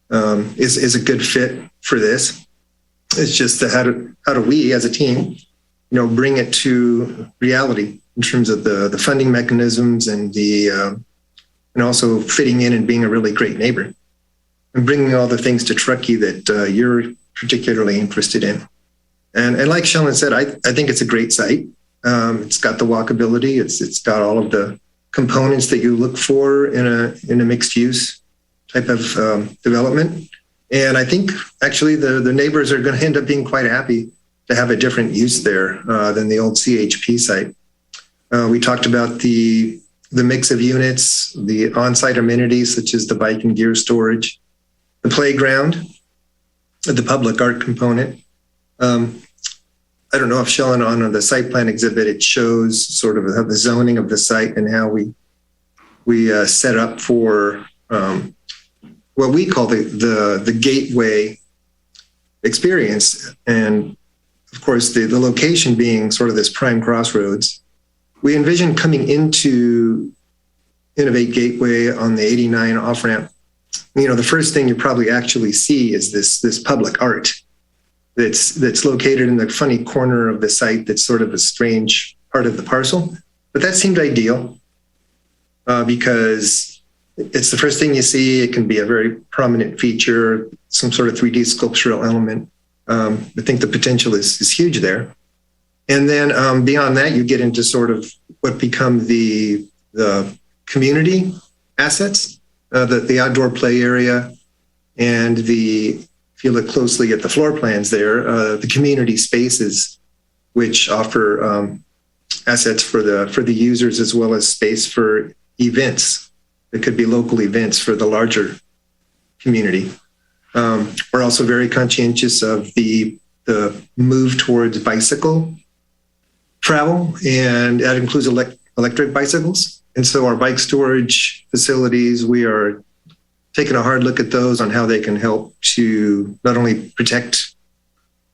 S11: is a good fit for this. It's just that how do we as a team, bring it to reality in terms of the funding mechanisms and and also fitting in and being a really great neighbor and bringing all the things to Truckee that you're particularly interested in. And like Sheldon said, I think it's a great site. It's got the walkability. It's got all of the components that you look for in a mixed use type of development. And I think actually the neighbors are going to end up being quite happy to have a different use there than the old CHP site. We talked about the mix of units, the on-site amenities such as the bike and gear storage, the playground, the public art component. I don't know if Sheldon, on the site plan exhibit, it shows sort of the zoning of the site and how we set up for what we call the gateway experience. And of course, the location being sort of this prime crossroads. We envision coming into Innovate Gateway on the 89 off-ramp. The first thing you probably actually see is this public art that's located in the funny corner of the site that's sort of a strange part of the parcel. But that seemed ideal because it's the first thing you see. It can be a very prominent feature, some sort of 3D sculptural element. I think the potential is huge there. And then beyond that, you get into sort of what become the community assets, the outdoor play area, and if you look closely at the floor plans there, the community spaces, which offer assets for the users as well as space for events. It could be local events for the larger community. We're also very conscientious of the move towards bicycle travel, and that includes electric bicycles. And so our bike storage facilities, we are taking a hard look at those on how they can help to not only protect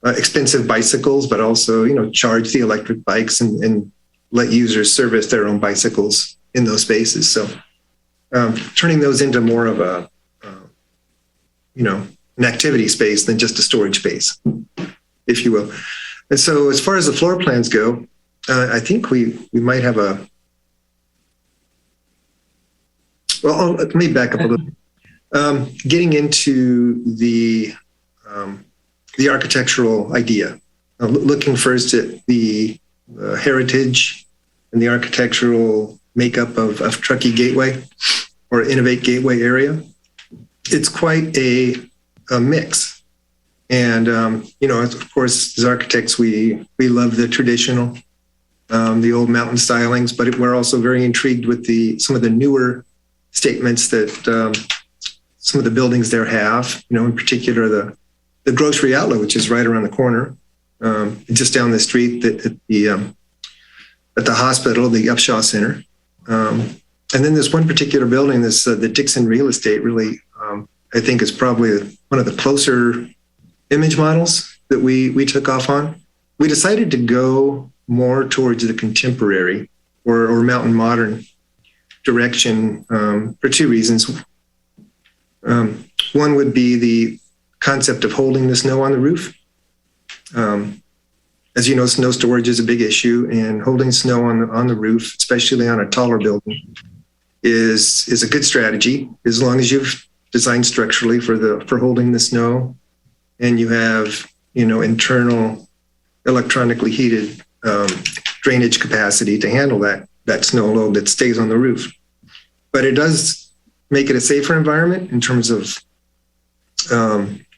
S11: expensive bicycles, but also, charge the electric bikes and let users service their own bicycles in those spaces. So turning those into more of an activity space than just a storage space, if you will. And so as far as the floor plans go, I think we might have let me back up a little. Getting into the architectural idea, looking first at the heritage and the architectural makeup of Truckee Gateway or Innovate Gateway area. It's quite a mix. And, of course, as architects, we love the traditional, the old mountain stylings, but we're also very intrigued with some of the newer statements that some of the buildings there have, in particular the grocery outlet, which is right around the corner, just down the street at the hospital, the Upshaw Center. And then this one particular building, the Dixon Real Estate, really, I think is probably one of the closer image models that we took off on. We decided to go more towards the contemporary or mountain modern direction for two reasons. One would be the concept of holding the snow on the roof. As you know, snow storage is a big issue, and holding snow on the roof, especially on a taller building, is a good strategy as long as you've designed structurally for holding the snow, and you have internal electronically heated drainage capacity to handle that snow load that stays on the roof. But it does make it a safer environment in terms of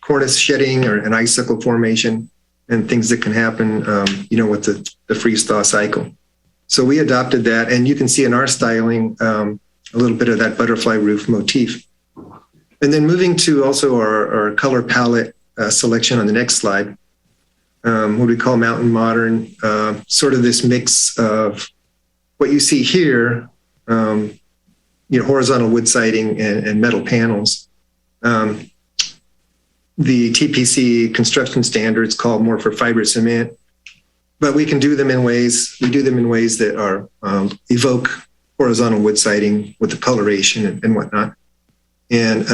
S11: cornice shedding or an icicle formation and things that can happen, with the freeze-thaw cycle. So we adopted that, and you can see in our styling a little bit of that butterfly roof motif. And then moving to also our color palette selection on the next slide, what we call mountain modern, sort of this mix of what you see here, horizontal wood siding and metal panels. The TPC construction standards call more for fiber cement, but we do them in ways that are evoke horizontal wood siding with the coloration and whatnot. And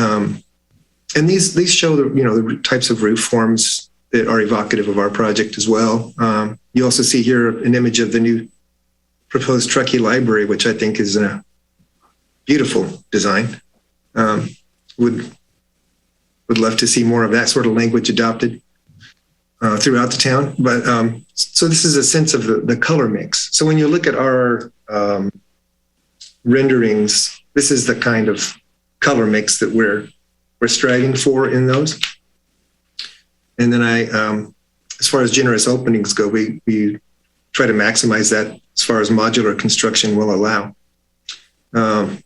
S11: these show the types of roof forms that are evocative of our project as well. You also see here an image of the new proposed Truckee library, which I think is a beautiful design. Would love to see more of that sort of language adopted throughout the town. But so this is a sense of the color mix. So when you look at our renderings, this is the kind of color mix that we're striving for in those. And then as far as generous openings go, we try to maximize that as far as modular construction will allow.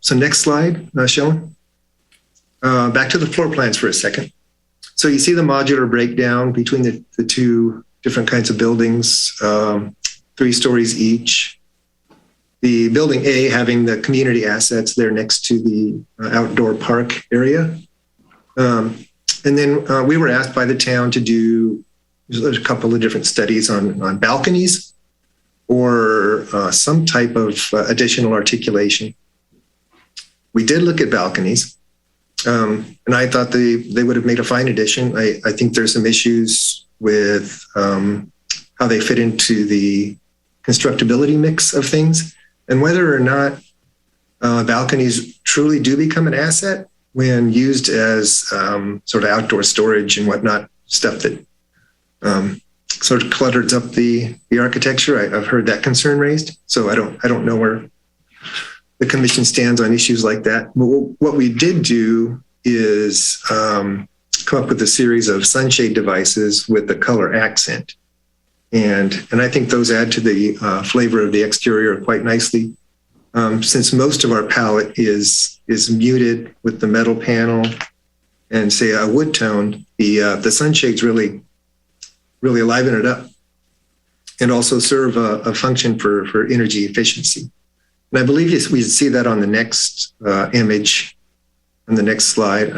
S11: So next slide, Shelley. Back to the floor plans for a second. So you see the modular breakdown between the two different kinds of buildings, 3 stories each. The building A having the community assets there next to the outdoor park area. And then we were asked by the town to do a couple of different studies on balconies or some type of additional articulation. We did look at balconies. And I thought they would have made a fine addition. I think there's some issues with how they fit into the constructability mix of things and whether or not balconies truly do become an asset when used as sort of outdoor storage and whatnot, stuff that sort of clutters up the architecture. I've heard that concern raised. So I don't know where the commission stands on issues like that. But what we did do is come up with a series of sunshade devices with the color accent. And I think those add to the flavor of the exterior quite nicely. Since most of our palette is muted with the metal panel and say a wood tone, the sunshades really liven it up and also serve a function for energy efficiency. And I believe we see that on the next image, on the next slide.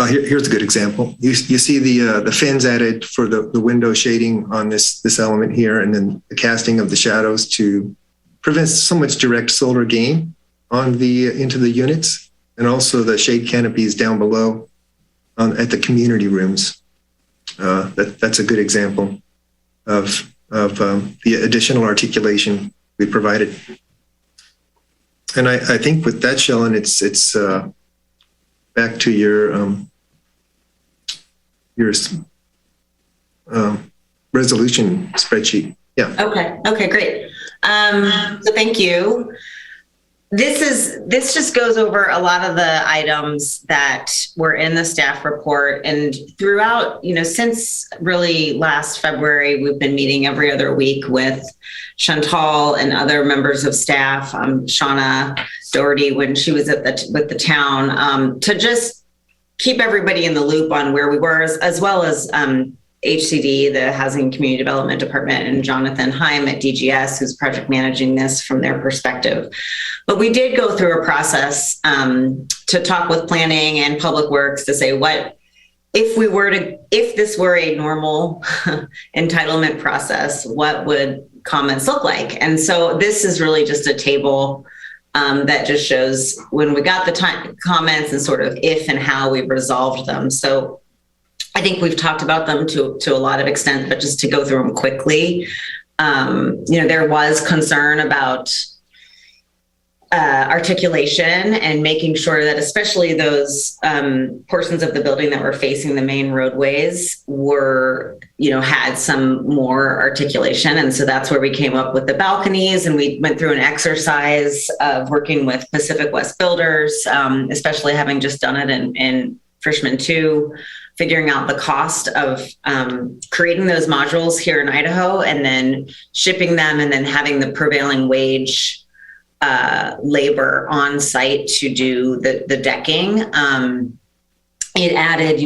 S11: Here's a good example. You see the fins added for the window shading on this element here, and then the casting of the shadows to prevent so much direct solar gain into the units, and also the shade canopies down below at the community rooms. That's a good example of the additional articulation we provided. And I think with that, Shellen, it's back to your resolution spreadsheet. Yeah.
S10: Okay, great. So thank you. This just goes over a lot of the items that were in the staff report, and throughout, since really last February, we've been meeting every other week with Chantal and other members of staff, Shauna Doherty, when she was with the town, to just keep everybody in the loop on where we were, as well as HCD, the Housing Community Development Department, and Jonathan Heim at DGS, who's project managing this from their perspective. But we did go through a process to talk with planning and public works to say, what if this were a normal entitlement process, what would comments look like? And so this is really just a table that just shows when we got the comments and sort of if and how we resolved them. So I think we've talked about them to a lot of extent, but just to go through them quickly, there was concern about articulation and making sure that especially those portions of the building that were facing the main roadways were, had some more articulation. And so that's where we came up with the balconies, and we went through an exercise of working with Pacific West Builders, especially having just done it in Frishman 2 figuring out the cost of creating those modules here in Idaho and then shipping them and then having the prevailing wage labor on site to do the decking. It added,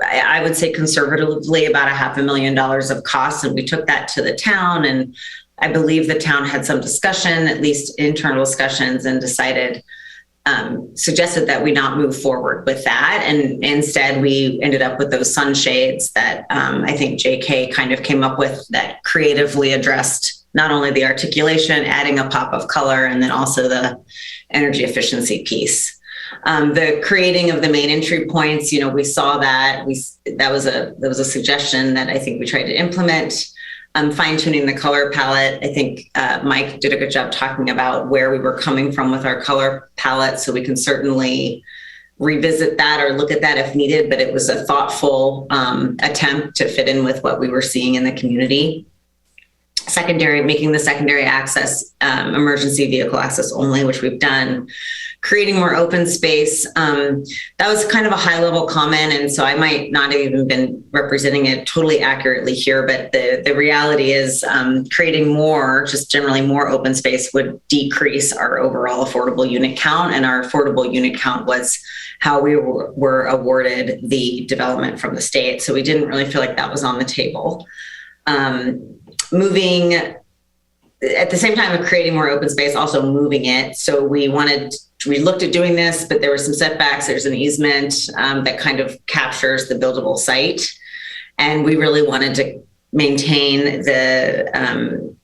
S10: I would say conservatively about $500,000 of costs. And we took that to the town, and I believe the town had some discussion, at least internal discussions, and suggested that we not move forward with that. And instead we ended up with those sunshades that I think JK kind of came up with that creatively addressed not only the articulation, adding a pop of color, and then also the energy efficiency piece. The creating of the main entry points, we saw that that was a suggestion that I think we tried to implement. Fine tuning the color palette. I think Mike did a good job talking about where we were coming from with our color palette, so we can certainly revisit that or look at that if needed, but it was a thoughtful attempt to fit in with what we were seeing in the community. Making the secondary access emergency vehicle access only, which we've done. Creating more open space. That was kind of a high level comment, and so I might not have even been representing it totally accurately here, but the reality is creating generally more open space would decrease our overall affordable unit count, and our affordable unit count was how we were awarded the development from the state. So we didn't really feel like that was on the table. Moving at the same time of creating more open space, also moving it. So we looked at doing this, but there were some setbacks. There's an easement that kind of captures the buildable site. And we really wanted to maintain the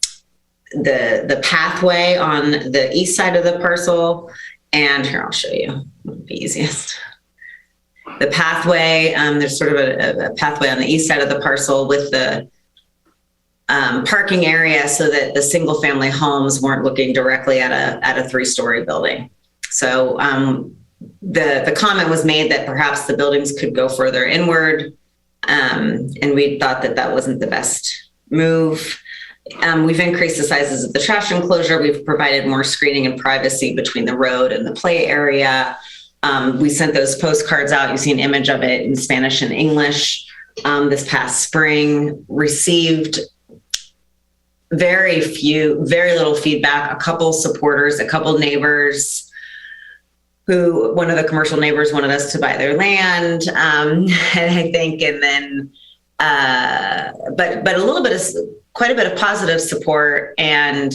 S10: pathway on the east side of the parcel. And here, I'll show you, it'll be easiest. The pathway, there's sort of a pathway on the east side of the parcel with the parking area so that the single family homes weren't looking directly at a 3-story building. So the comment was made that perhaps the buildings could go further inward. And we thought that wasn't the best move. We've increased the sizes of the trash enclosure. We've provided more screening and privacy between the road and the play area. We sent those postcards out. You see an image of it in Spanish and English this past spring. Received very little feedback. A couple supporters, a couple neighbors one of the commercial neighbors wanted us to buy their land. And I think, and then, but quite a bit of positive support, and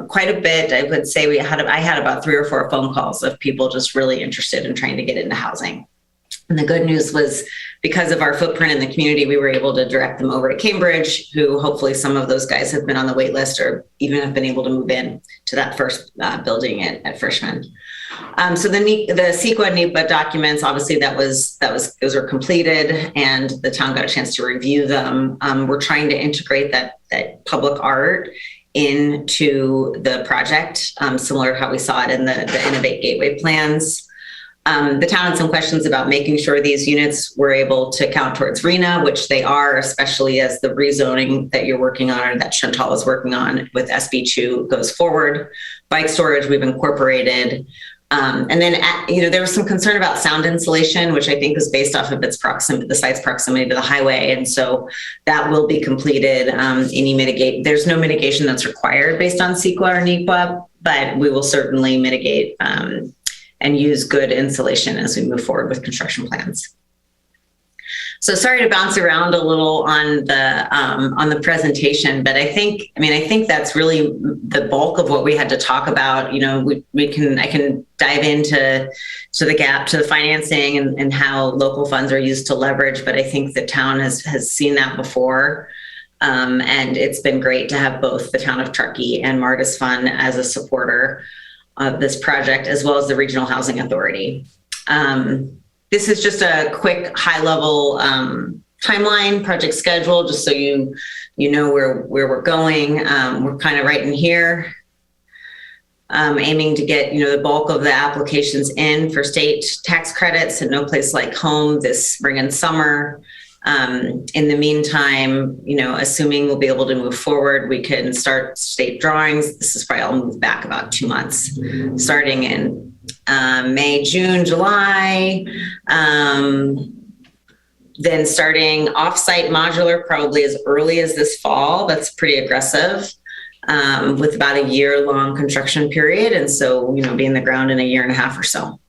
S10: quite a bit, I would say I had about 3 or 4 phone calls of people just really interested in trying to get into housing. And the good news was, because of our footprint in the community, we were able to direct them over to Cambridge, who hopefully some of those guys have been on the wait list or even have been able to move in to that first building at Frischman. So the CEQA NEPA documents, obviously those were completed and the town got a chance to review them. We're trying to integrate that public art into the project, similar to how we saw it in the Innovate Gateway plans. The town had some questions about making sure these units were able to count towards RENA, which they are, especially as the rezoning that you're working on, or that Chantal is working on with SB2 goes forward. Bike storage, we've incorporated. And then, there was some concern about sound insulation, which I think was based off of the site's proximity to the highway. And so that will be completed. There's no mitigation that's required based on CEQA or NEPA, but we will certainly mitigate and use good insulation as we move forward with construction plans. So sorry to bounce around a little on the presentation, but I think that's really the bulk of what we had to talk about. I can dive into the gap to the financing and how local funds are used to leverage, but I think the town has seen that before. And it's been great to have both the town of Truckee and Martis Fund as a supporter of this project, as well as the Regional Housing Authority. This is just a quick high-level timeline, project schedule, just so you know where we're going. We're kind of right in here, aiming to get the bulk of the applications in for state tax credits and No Place Like Home this spring and summer. In the meantime, assuming we'll be able to move forward, we can start state drawings. This is probably, I'll move back about 2 months, starting in May, June, July. Then starting off-site modular probably as early as this fall. That's pretty aggressive, with about a year-long construction period. And so, be in the ground in a year and a half or so.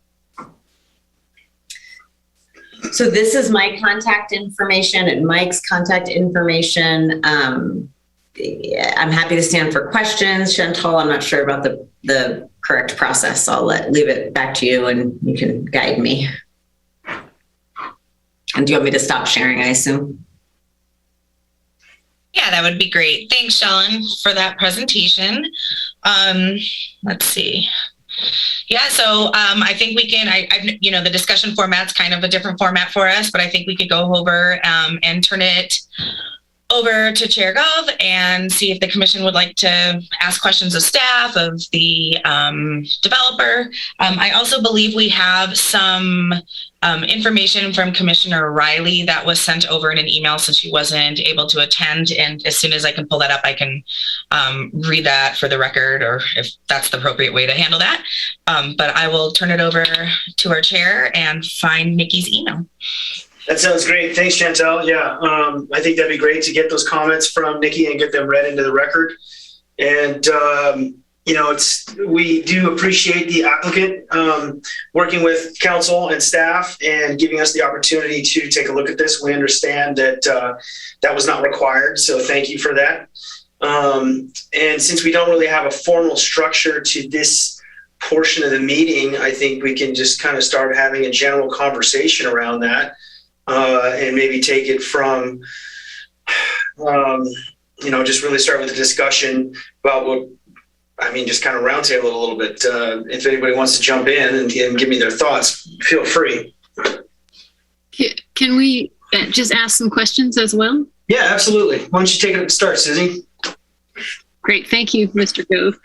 S10: So this is my contact information and Mike's contact information. I'm happy to stand for questions. Chantal, I'm not sure about the correct process. So I'll leave it back to you and you can guide me. And do you want me to stop sharing, I assume?
S9: Yeah, that would be great. Thanks, Shellen, for that presentation. Let's see. Yeah, so I think we can, the discussion format's kind of a different format for us, but I think we could go over and turn it over to Chair Gov and see if the commission would like to ask questions of staff, of the developer. I also believe we have some information from Commissioner Riley that was sent over in an email since she wasn't able to attend. And as soon as I can pull that up, I can read that for the record, or if that's the appropriate way to handle that. But I will turn it over to our chair and find Nikki's email.
S1: That sounds great. Thanks, Chantel. Yeah, I think that'd be great to get those comments from Nikki and get them read into the record. And, we do appreciate the applicant working with council and staff and giving us the opportunity to take a look at this. We understand that that was not required, so thank you for that. And since we don't really have a formal structure to this portion of the meeting, I think we can just kind of start having a general conversation around that. And maybe take it from, just really start with a discussion about just kind of roundtable it a little bit. If anybody wants to jump in and give me their thoughts, feel free.
S2: Can we just ask some questions as well?
S1: Yeah, absolutely. Why don't you take it to start, Susie?
S2: Great. Thank you, Mr. Gove.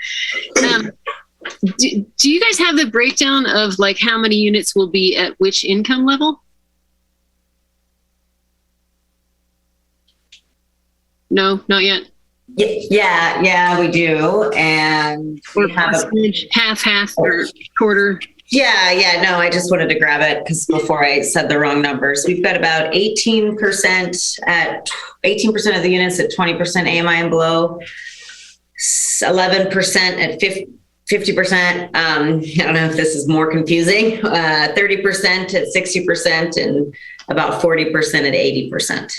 S2: Do you guys have the breakdown of how many units will be at which income level? No, not yet.
S10: Yeah, we do. And we have
S2: half or quarter.
S10: Yeah. No, I just wanted to grab it because before I said the wrong numbers. We've got about 18% of the units at 20% AMI and below, 11% at 50%. I don't know if this is more confusing. 30% at 60% and about 40% at 80%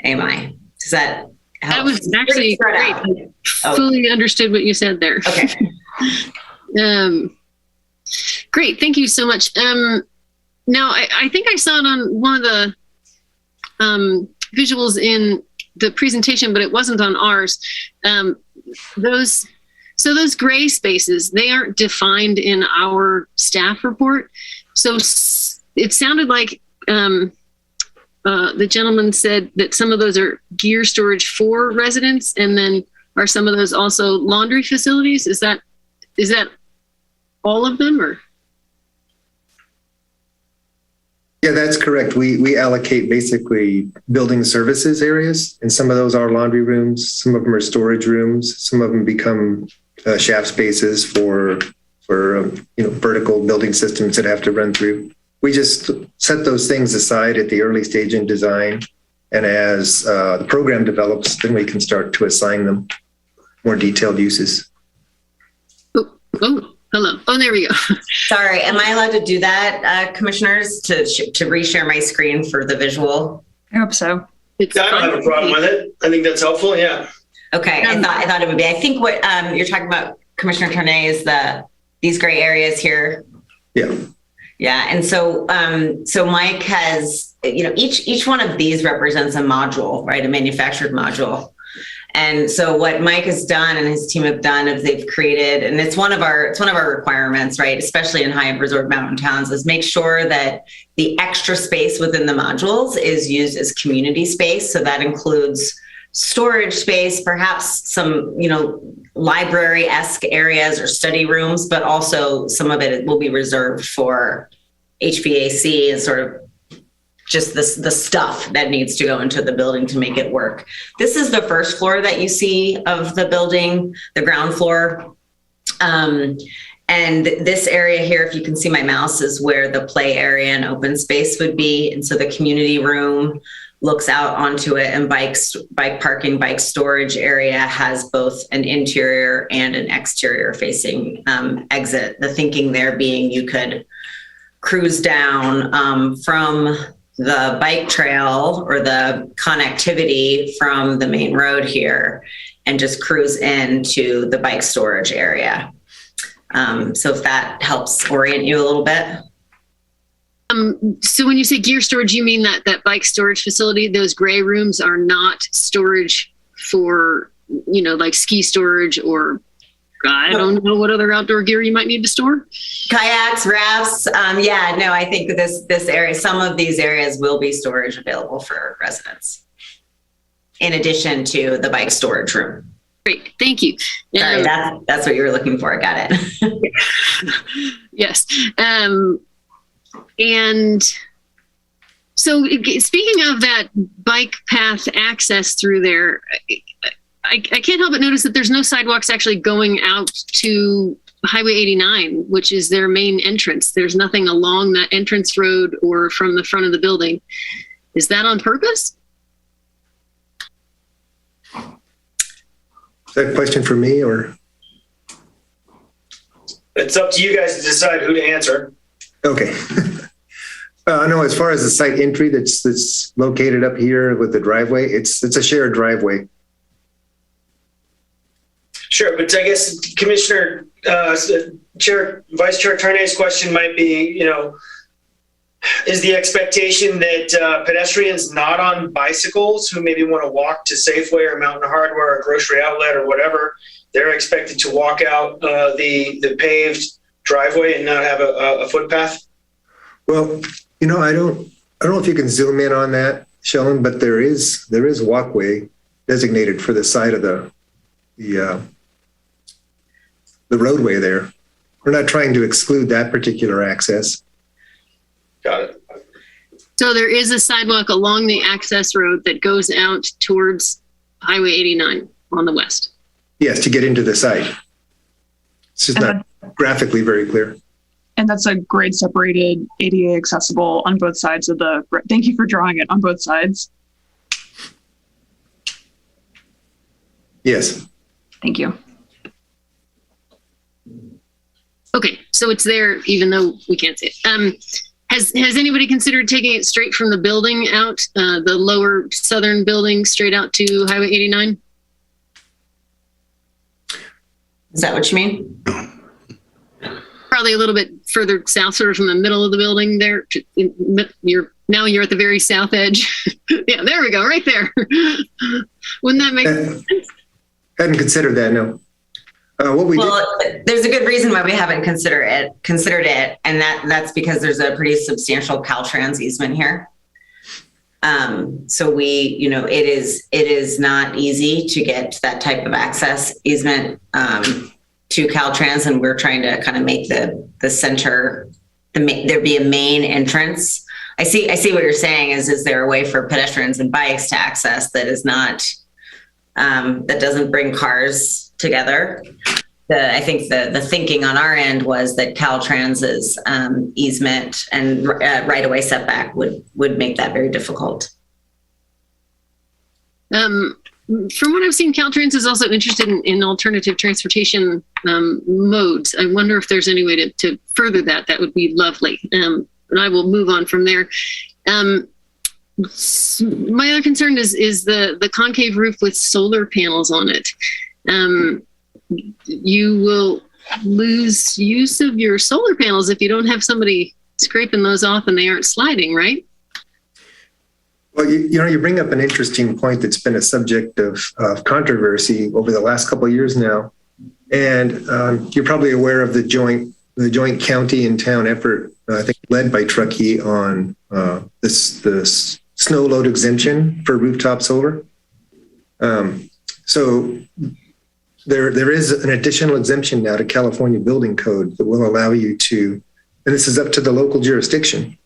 S10: AMI. Does that help?
S2: That was actually great. I fully understood what you said there.
S10: Okay.
S2: Great. Thank you so much. Now, I think I saw it on one of the visuals in the presentation, but it wasn't on ours. Those gray spaces, they aren't defined in our staff report. So it sounded like the gentleman said that some of those are gear storage for residents, and then are some of those also laundry facilities? Is that all of them, or?
S11: Yeah, that's correct. We allocate basically building services areas, and some of those are laundry rooms, some of them are storage rooms, some of them become shaft spaces for vertical building systems that have to run through. We just set those things aside at the early stage in design. And as the program develops, then we can start to assign them more detailed uses.
S2: Oh, hello. Oh, there we go.
S10: Sorry. Am I allowed to do that, commissioners, to reshare my screen for the visual?
S4: I hope so.
S1: I don't have a problem with it. I think that's helpful. Yeah.
S10: Okay. I thought it would be. I think what you're talking about, Commissioner Tornay, is these gray areas here.
S11: Yeah.
S10: Yeah. And so Mike has, each one of these represents a module, right? A manufactured module. And so what Mike has done and his team have done is they've created, and it's one of our requirements, right? Especially in high resort mountain towns, is make sure that the extra space within the modules is used as community space. So that includes storage space, perhaps some, library-esque areas or study rooms, but also some of it will be reserved for HVAC and sort of just the stuff that needs to go into the building to make it work. This is the first floor that you see of the building, the ground floor. And And this area here, if you can see my mouse, is where the play area and open space would be. And so the community room looks out onto it, and bike parking, bike storage area has both an interior and an exterior facing exit. The thinking there being you could cruise down from the bike trail or the connectivity from the main road here and just cruise into the bike storage area. So if that helps orient you a little bit.
S2: So when you say gear storage, you mean that bike storage facility, those gray rooms are not storage for, like ski storage or I don't know what other outdoor gear you might need to store?
S10: Kayaks, rafts. I think that this area, some of these areas will be storage available for residents in addition to the bike storage room.
S2: Great, thank you.
S10: Sorry, that's what you were looking for. Got it.
S2: Yes. And so speaking of that bike path access through there, I can't help but notice that there's no sidewalks actually going out to Highway 89, which is their main entrance. There's nothing along that entrance road or from the front of the building. Is that on purpose?
S11: Is that a question for me or?
S1: It's up to you guys to decide who to answer.
S11: Okay. No, as far as the site entry that's located up here with the driveway, it's a shared driveway.
S1: Sure, but I guess Commissioner, Vice Chair Tarnay's question might be, is the expectation that pedestrians not on bicycles who maybe want to walk to Safeway or Mountain Hardware or grocery outlet or whatever, they're expected to walk out the paved driveway and not have a footpath? Well,
S11: I don't know if you can zoom in on that, Shellen, but there is a walkway designated for the side of the roadway there. We're not trying to exclude that particular access.
S1: Got it.
S2: So there is a sidewalk along the access road that goes out towards Highway 89 on the west.
S11: Yes, to get into the site. It's just not graphically very clear.
S4: And that's a grade separated, ADA accessible on both sides of the, thank you for drawing it on both sides.
S11: Yes.
S4: Thank you.
S2: Okay, so it's there even though we can't see it. Has anybody considered taking it straight from the building out, the lower southern building straight out to Highway 89?
S10: Is that what you mean?
S2: Probably a little bit further south, sort of from the middle of the building there. You're at the very south edge. Yeah, there we go, right there. Wouldn't that make sense?
S11: Hadn't considered that, no.
S10: There's a good reason why we haven't considered it, and that's because there's a pretty substantial Caltrans easement here. So it is not easy to get that type of access easement to Caltrans, and we're trying to kind of make the center there be a main entrance. I see what you're saying. Is there a way for pedestrians and bikes to access that is not that doesn't bring cars together? I think the thinking on our end was that Caltrans's easement and right-of-way setback would make that very difficult.
S2: From what I've seen, Caltrans is also interested in alternative transportation modes. I wonder if there's any way to further that. That would be lovely. And I will move on from there. My other concern is the concave roof with solar panels on it. You will lose use of your solar panels if you don't have somebody scraping those off and they aren't sliding, right?
S11: Well, you bring up an interesting point that's been a subject of controversy over the last couple of years now. And you're probably aware of the joint county and town effort, I think led by Truckee on this snow load exemption for rooftop solar. So there is an additional exemption now to California building code that will allow you to, and this is up to the local jurisdiction,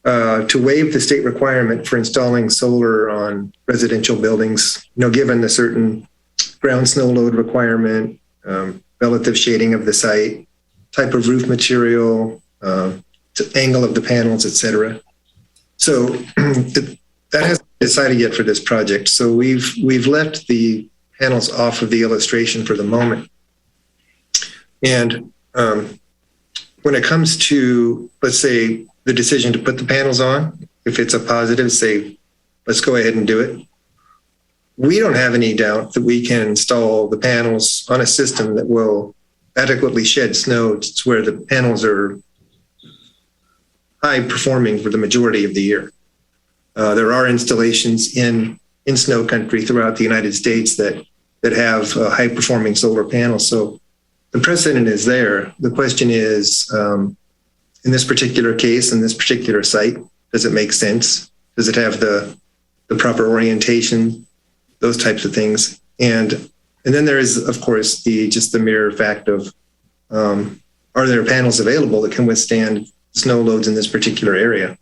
S11: to waive the state requirement for installing solar on residential buildings, given the certain ground snow load requirement, relative shading of the site, type of roof material, angle of the panels, etc. So that hasn't been decided yet for this project. So we've left the panels off of the illustration for the moment. And when it comes to, let's say, the decision to put the panels on, if it's a positive, say, let's go ahead and do it. We don't have any doubt that we can install the panels on a system that will adequately shed snow to where the panels are high performing for the majority of the year. There are installations in snow country throughout the United States that have high performing solar panels. So the precedent is there. The question is, in this particular case, in this particular site, does it make sense? Does it have the proper orientation? Those types of things. And then there is, of course, just the mere fact of, are there panels available that can withstand snow loads in this particular area?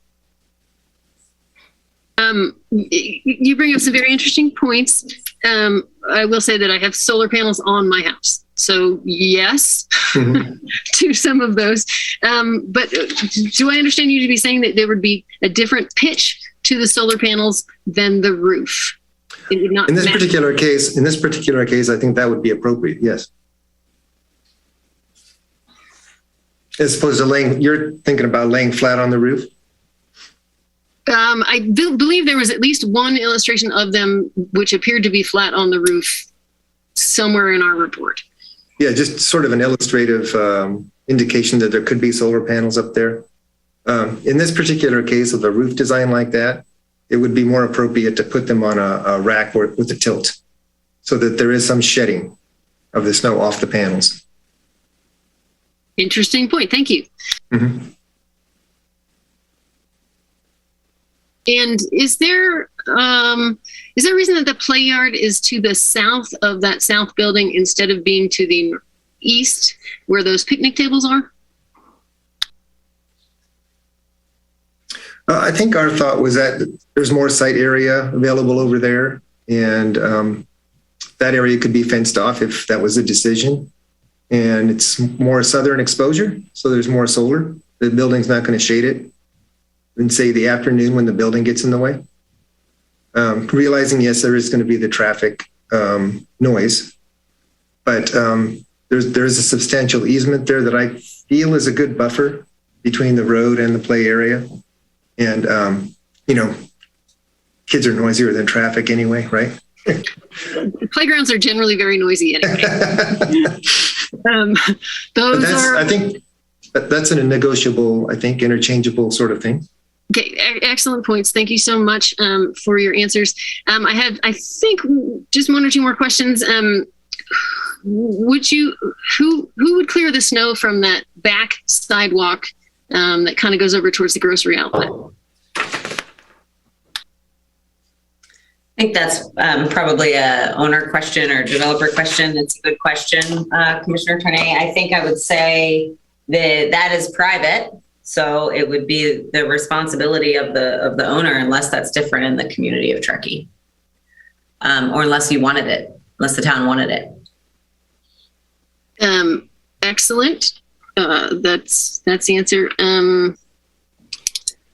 S2: You bring up some very interesting points. I will say that I have solar panels on my house. So yes, to some of those. But do I understand you to be saying that there would be a different pitch to the solar panels than the roof? In this particular case, I think that would be appropriate. Yes. As opposed to you're thinking about laying flat on the roof? I believe there was at least one illustration of them which appeared to be flat on the roof somewhere in our report.
S11: Yeah, just sort of an illustrative indication that there could be solar panels up there. In this particular case of a roof design like that, it would be more appropriate to put them on a rack with a tilt so that there is some shedding of the snow off the panels.
S2: Interesting point. Thank you.
S11: Mm-hmm.
S2: And is there a reason that the play yard is to the south of that south building instead of being to the east where those picnic tables are?
S11: I think our thought was that there's more site area available over there, and that area could be fenced off if that was a decision. And it's more southern exposure, so there's more solar. The building's not going to shade it in, say, the afternoon when the building gets in the way. Realizing, yes, there is going to be the traffic noise, but there's a substantial easement there that I feel is a good buffer between the road and the play area. And, kids are noisier than traffic anyway, right?
S2: Playgrounds are generally very noisy anyway.
S11: I think that's a negotiable, interchangeable sort of thing.
S2: Okay, excellent points. Thank you so much for your answers. I have, I think, just one or two more questions. Who would clear the snow from that back sidewalk that kind of goes over towards the grocery outlet?
S10: I think that's probably a owner question or developer question. It's a good question, Commissioner Tornay. I think I would say that is private, so it would be the responsibility of the owner, unless that's different in the community of Truckee, or unless the town wanted it.
S2: Excellent. That's the answer. And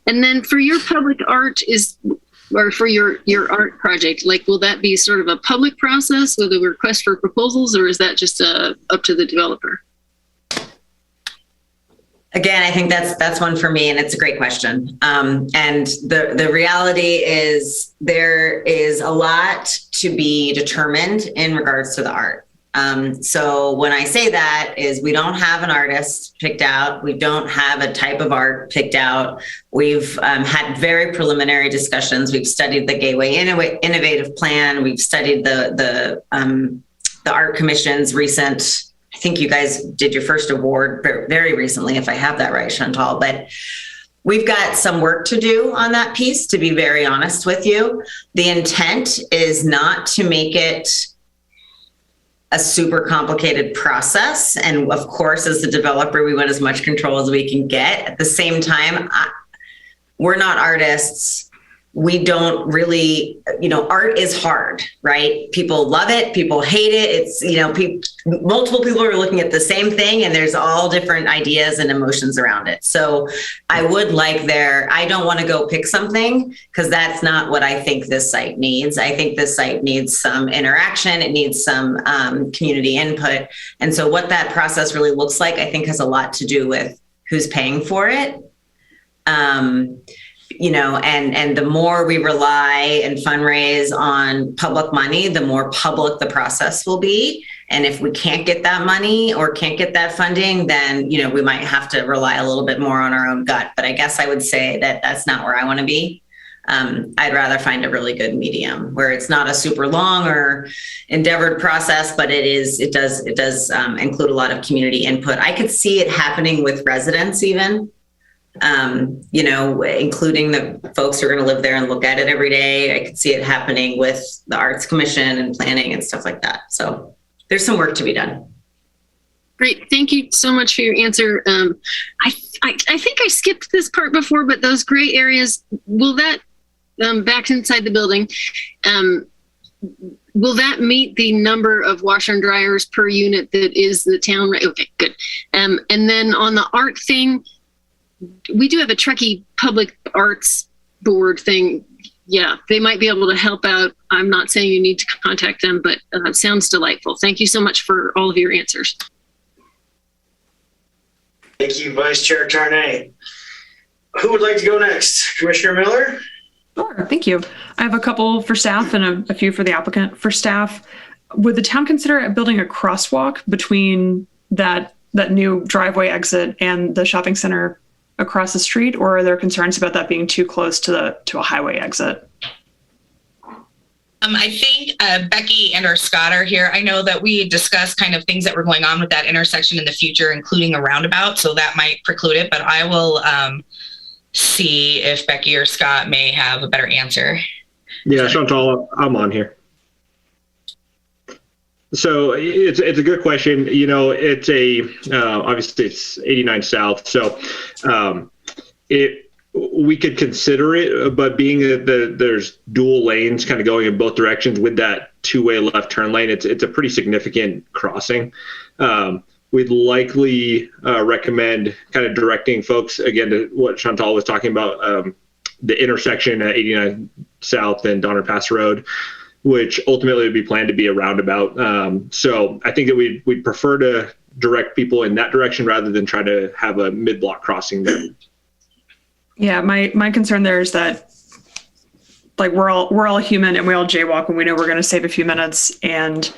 S2: then for your public art or for your art project, will that be sort of a public process with a request for proposals, or is that just up to the developer?
S10: Again, I think that's one for me, and it's a great question. And the reality is there is a lot to be determined in regards to the art. So when I say that is we don't have an artist picked out. We don't have a type of art picked out. We've had very preliminary discussions. We've studied the Gateway Innovative Plan. We've studied the Art Commission's recent, I think you guys did your first award very recently, if I have that right, Chantal, but we've got some work to do on that piece, to be very honest with you. The intent is not to make it a super complicated process. And of course, as the developer, we want as much control as we can get. At the same time, we're not artists. we don't really, art is hard, right? People love it. People hate it. It's, multiple people are looking at the same thing and there's all different ideas and emotions around it. So I would like I don't want to go pick something because that's not what I think this site needs. I think this site needs some interaction. It needs some community input. And so what that process really looks like, I think has a lot to do with who's paying for it. And the more we rely and fundraise on public money, the more public the process will be. And if we can't get that money or can't get that funding, then, we might have to rely a little bit more on our own gut. But I guess I would say that that's not where I want to be. I'd rather find a really good medium where it's not a super long or endeavored process, but it does include a lot of community input. I could see it happening with residents even. Including the folks who are going to live there and look at it every day. I could see it happening with the Arts Commission and planning and stuff like that. So there's some work to be done.
S2: Great. Thank you so much for your answer. I think I skipped this part before, but those gray areas, will that, back inside the building, will that meet the number of washer and dryers per unit that is the town? Right? Okay, good. And then on the art thing, we do have a Truckee Public Arts Board thing. Yeah, they might be able to help out. I'm not saying you need to contact them, but it sounds delightful. Thank you so much for all of your answers.
S1: Thank you, Vice Chair Tarnay. Who would like to go next? Commissioner Miller?
S4: Sure, thank you. I have a couple for staff and a few for the applicant. For staff, would the town consider building a crosswalk between that new driveway exit and the shopping center across the street, or are there concerns about that being too close to a highway exit?
S9: I think Becky and or Scott are here. I know that we discussed kind of things that were going on with that intersection in the future, including a roundabout, so that might preclude it, but I will see if Becky or Scott may have a better answer.
S12: Yeah, Chantal, I'm on here. So it's a good question. It's obviously it's 89 South. So we could consider it, but being that there's dual lanes kind of going in both directions with that two-way left turn lane, it's a pretty significant crossing. We'd likely recommend kind of directing folks again to what Chantal was talking about, the intersection at 89 South and Donner Pass Road, which ultimately would be planned to be a roundabout. So I think that we'd prefer to direct people in that direction rather than try to have a mid-block crossing there.
S4: Yeah, my concern there is that we're all human and we all jaywalk and we know we're going to save a few minutes, and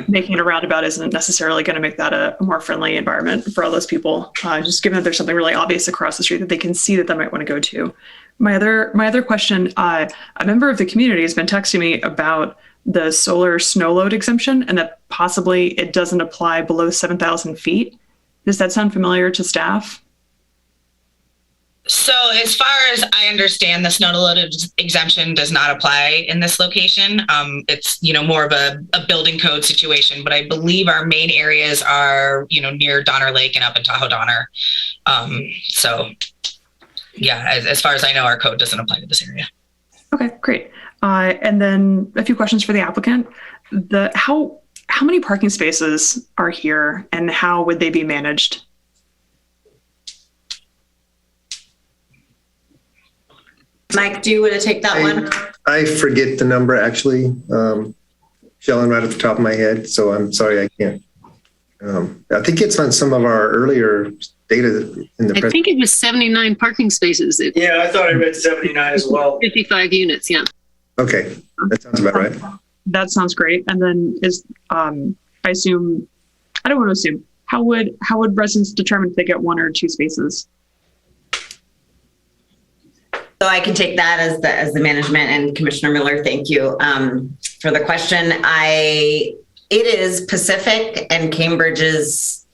S4: making it a roundabout isn't necessarily going to make that a more friendly environment for all those people. Just given that there's something really obvious across the street that they can see that they might want to go to. My other question, a member of the community has been texting me about the solar snow load exemption and that possibly it doesn't apply below 7,000 feet. Does that sound familiar to staff?
S9: So as far as I understand, the snow load exemption does not apply in this location. It's, more of a building code situation, but I believe our main areas are, near Donner Lake and up in Tahoe Donner. So yeah, as far as I know, our code doesn't apply to this area.
S4: Okay, great. And then a few questions for the applicant. How many parking spaces are here and how would they be managed?
S10: Mike, do you want to take that one?
S11: I forget the number actually, Shellen, right at the top of my head. So I'm sorry, I can't. I think it's on some of our earlier data in the.
S2: I think it was 79 parking spaces.
S1: Yeah, I thought I read 79 as well.
S2: 55 units. Yeah.
S11: Okay, that sounds about right.
S4: That sounds great. And then I assume, I don't want to assume, how would residents determine if they get one or two spaces?
S10: So I can take that as the management, and Commissioner Miller, thank you for the question. It is Pacific and Cambridge's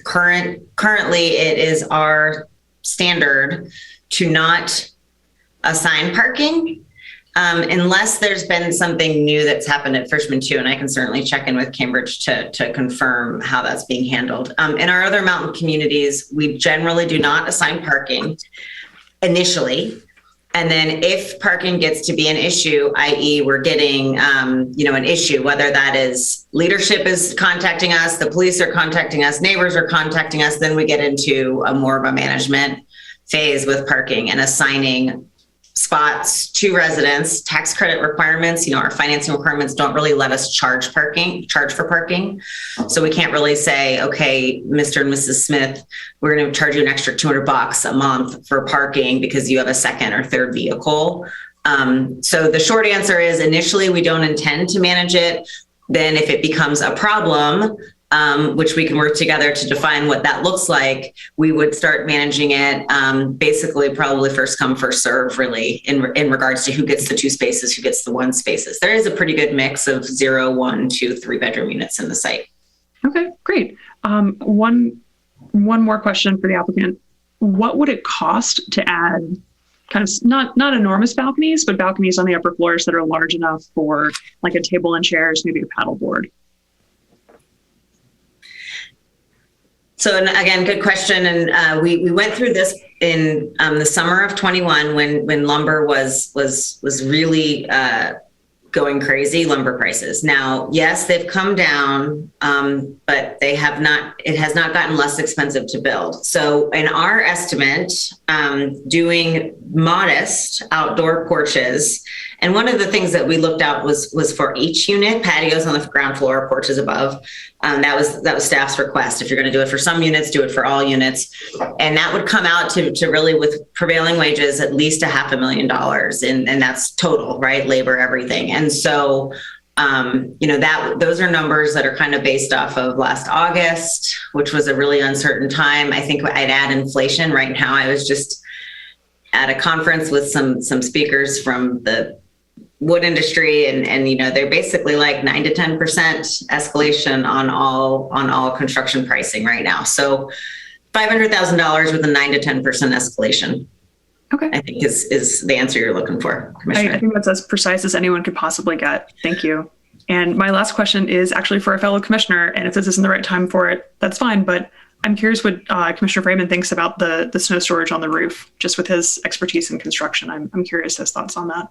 S10: currently it is our standard to not assign parking unless there's been something new that's happened at Frishman 2, and I can certainly check in with Cambridge to confirm how that's being handled. In our other mountain communities, we generally do not assign parking initially. And then if parking gets to be an issue, i.e. we're getting, an issue, whether that is leadership is contacting us, the police are contacting us, neighbors are contacting us, then we get into a more of a management phase with parking and assigning spots to residents. Tax credit requirements, our financing requirements don't really let us charge for parking. So we can't really say, okay, Mr. and Mrs. Smith, we're going to charge you an extra $200 a month for parking because you have a second or third vehicle. So the short answer is initially we don't intend to manage it. Then if it becomes a problem, which we can work together to define what that looks like, we would start managing it basically probably first come, first serve, really, in regards to who gets the 2 spaces, who gets the 1 spaces. There is a pretty good mix of 0, 1, 2, 3-bedroom units in the site.
S4: Okay, great. One more question for the applicant. What would it cost to add kind of not enormous balconies, but balconies on the upper floors that are large enough for like a table and chairs, maybe a paddleboard?
S10: So again, good question. And we went through this in the summer of 21 when lumber was really going crazy, lumber prices. Now, yes, they've come down, but it has not gotten less expensive to build. So in our estimate, doing modest outdoor porches, and one of the things that we looked at was for each unit, patios on the ground floor, porches above. That was staff's request. If you're going to do it for some units, do it for all units. And that would come out to really, with prevailing wages, at least $500,000. And that's total, right? Labor, everything. And so, those are numbers that are kind of based off of last August, which was a really uncertain time. I think I'd add inflation. Right now, I was just at a conference with some speakers from the wood industry, and they're basically like 9 to 10% escalation on all construction pricing right now. So $500,000 with a 9 to 10% escalation.
S4: Okay,
S10: I think is the answer you're looking for, Commissioner.
S4: I think that's as precise as anyone could possibly get. Thank you. And my last question is actually for a fellow commissioner, and if this isn't the right time for it, that's fine. But I'm curious what Commissioner Freeman thinks about the snow storage on the roof, just with his expertise in construction. I'm curious his thoughts on that.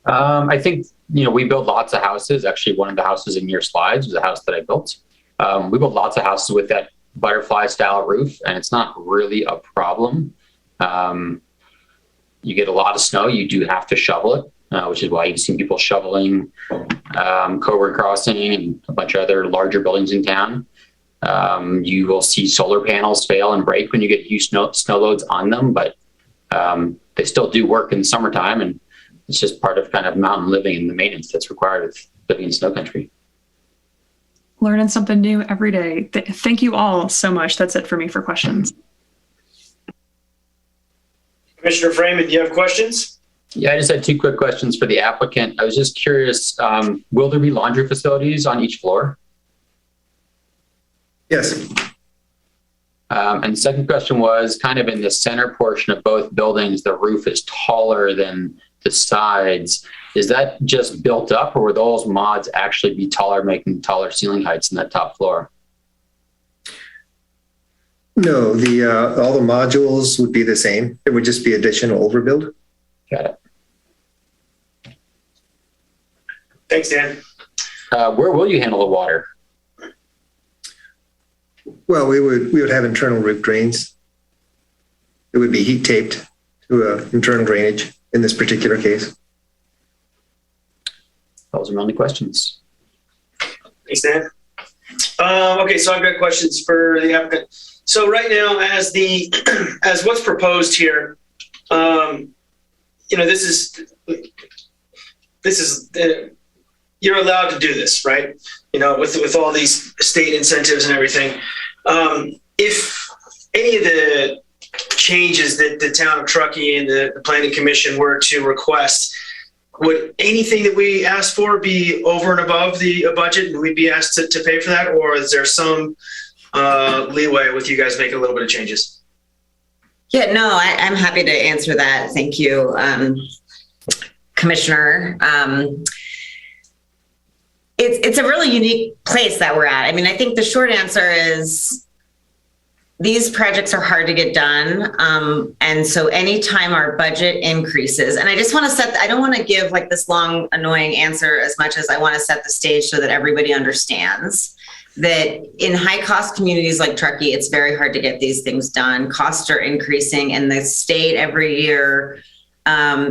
S8: I think, we build lots of houses. Actually, one of the houses in your slides was a house that I built. We build lots of houses with that butterfly style roof, and it's not really a problem. You get a lot of snow, you do have to shovel it, which is why you've seen people shoveling Coburn Crossing and a bunch of other larger buildings in town. You will see solar panels fail and break when you get huge snow loads on them, but they still do work in the summertime, and it's just part of kind of mountain living and the maintenance that's required with living in snow country.
S4: Learning something new every day. Thank you all so much. That's it for me for questions.
S1: Commissioner Freeman, do you have questions?
S8: Yeah, I just had 2 quick questions for the applicant. I was just curious, will there be laundry facilities on each floor?
S11: Yes.
S8: And the second question was kind of in the center portion of both buildings, the roof is taller than the sides. Is that just built up, or will those mods actually be taller, making taller ceiling heights in that top floor?
S11: No, all the modules would be the same. It would just be additional overbuild.
S8: Got it.
S1: Thanks, Dan.
S8: Where will you handle the water?
S11: Well, we would have internal roof drains. It would be heat taped to internal drainage in this particular case.
S8: Those are my only questions.
S1: Thanks, Dan. Okay, so I've got questions for the applicant. So right now, as what's proposed here, this is you're allowed to do this, right? With all these state incentives and everything. If any of the changes that the town of Truckee and the Planning Commission were to request, would anything that we ask for be over and above the budget, and we'd be asked to pay for that, or is there some leeway with you guys making a little bit of changes?
S10: Yeah, no, I'm happy to answer that. Thank you, Commissioner. It's a really unique place that we're at. I mean, I think the short answer is these projects are hard to get done. And so anytime our budget increases, and I just want to I don't want to give like this long, annoying answer as much as I want to set the stage so that everybody understands that in high cost communities like Truckee, it's very hard to get these things done. Costs are increasing, and the state every year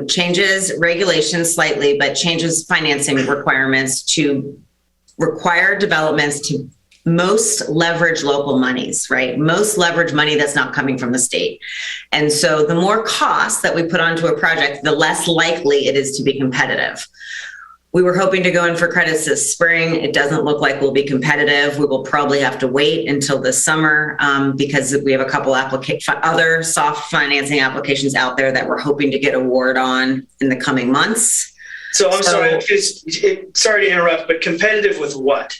S10: changes regulations slightly, but changes financing requirements to require developments to most leverage local monies, right? Most leverage money that's not coming from the state. And so the more costs that we put onto a project, the less likely it is to be competitive. We were hoping to go in for credits this spring. It doesn't look like we'll be competitive. We will probably have to wait until this summer because we have a couple other soft financing applications out there that we're hoping to get award on in the coming months.
S1: So I'm sorry to interrupt, but competitive with what?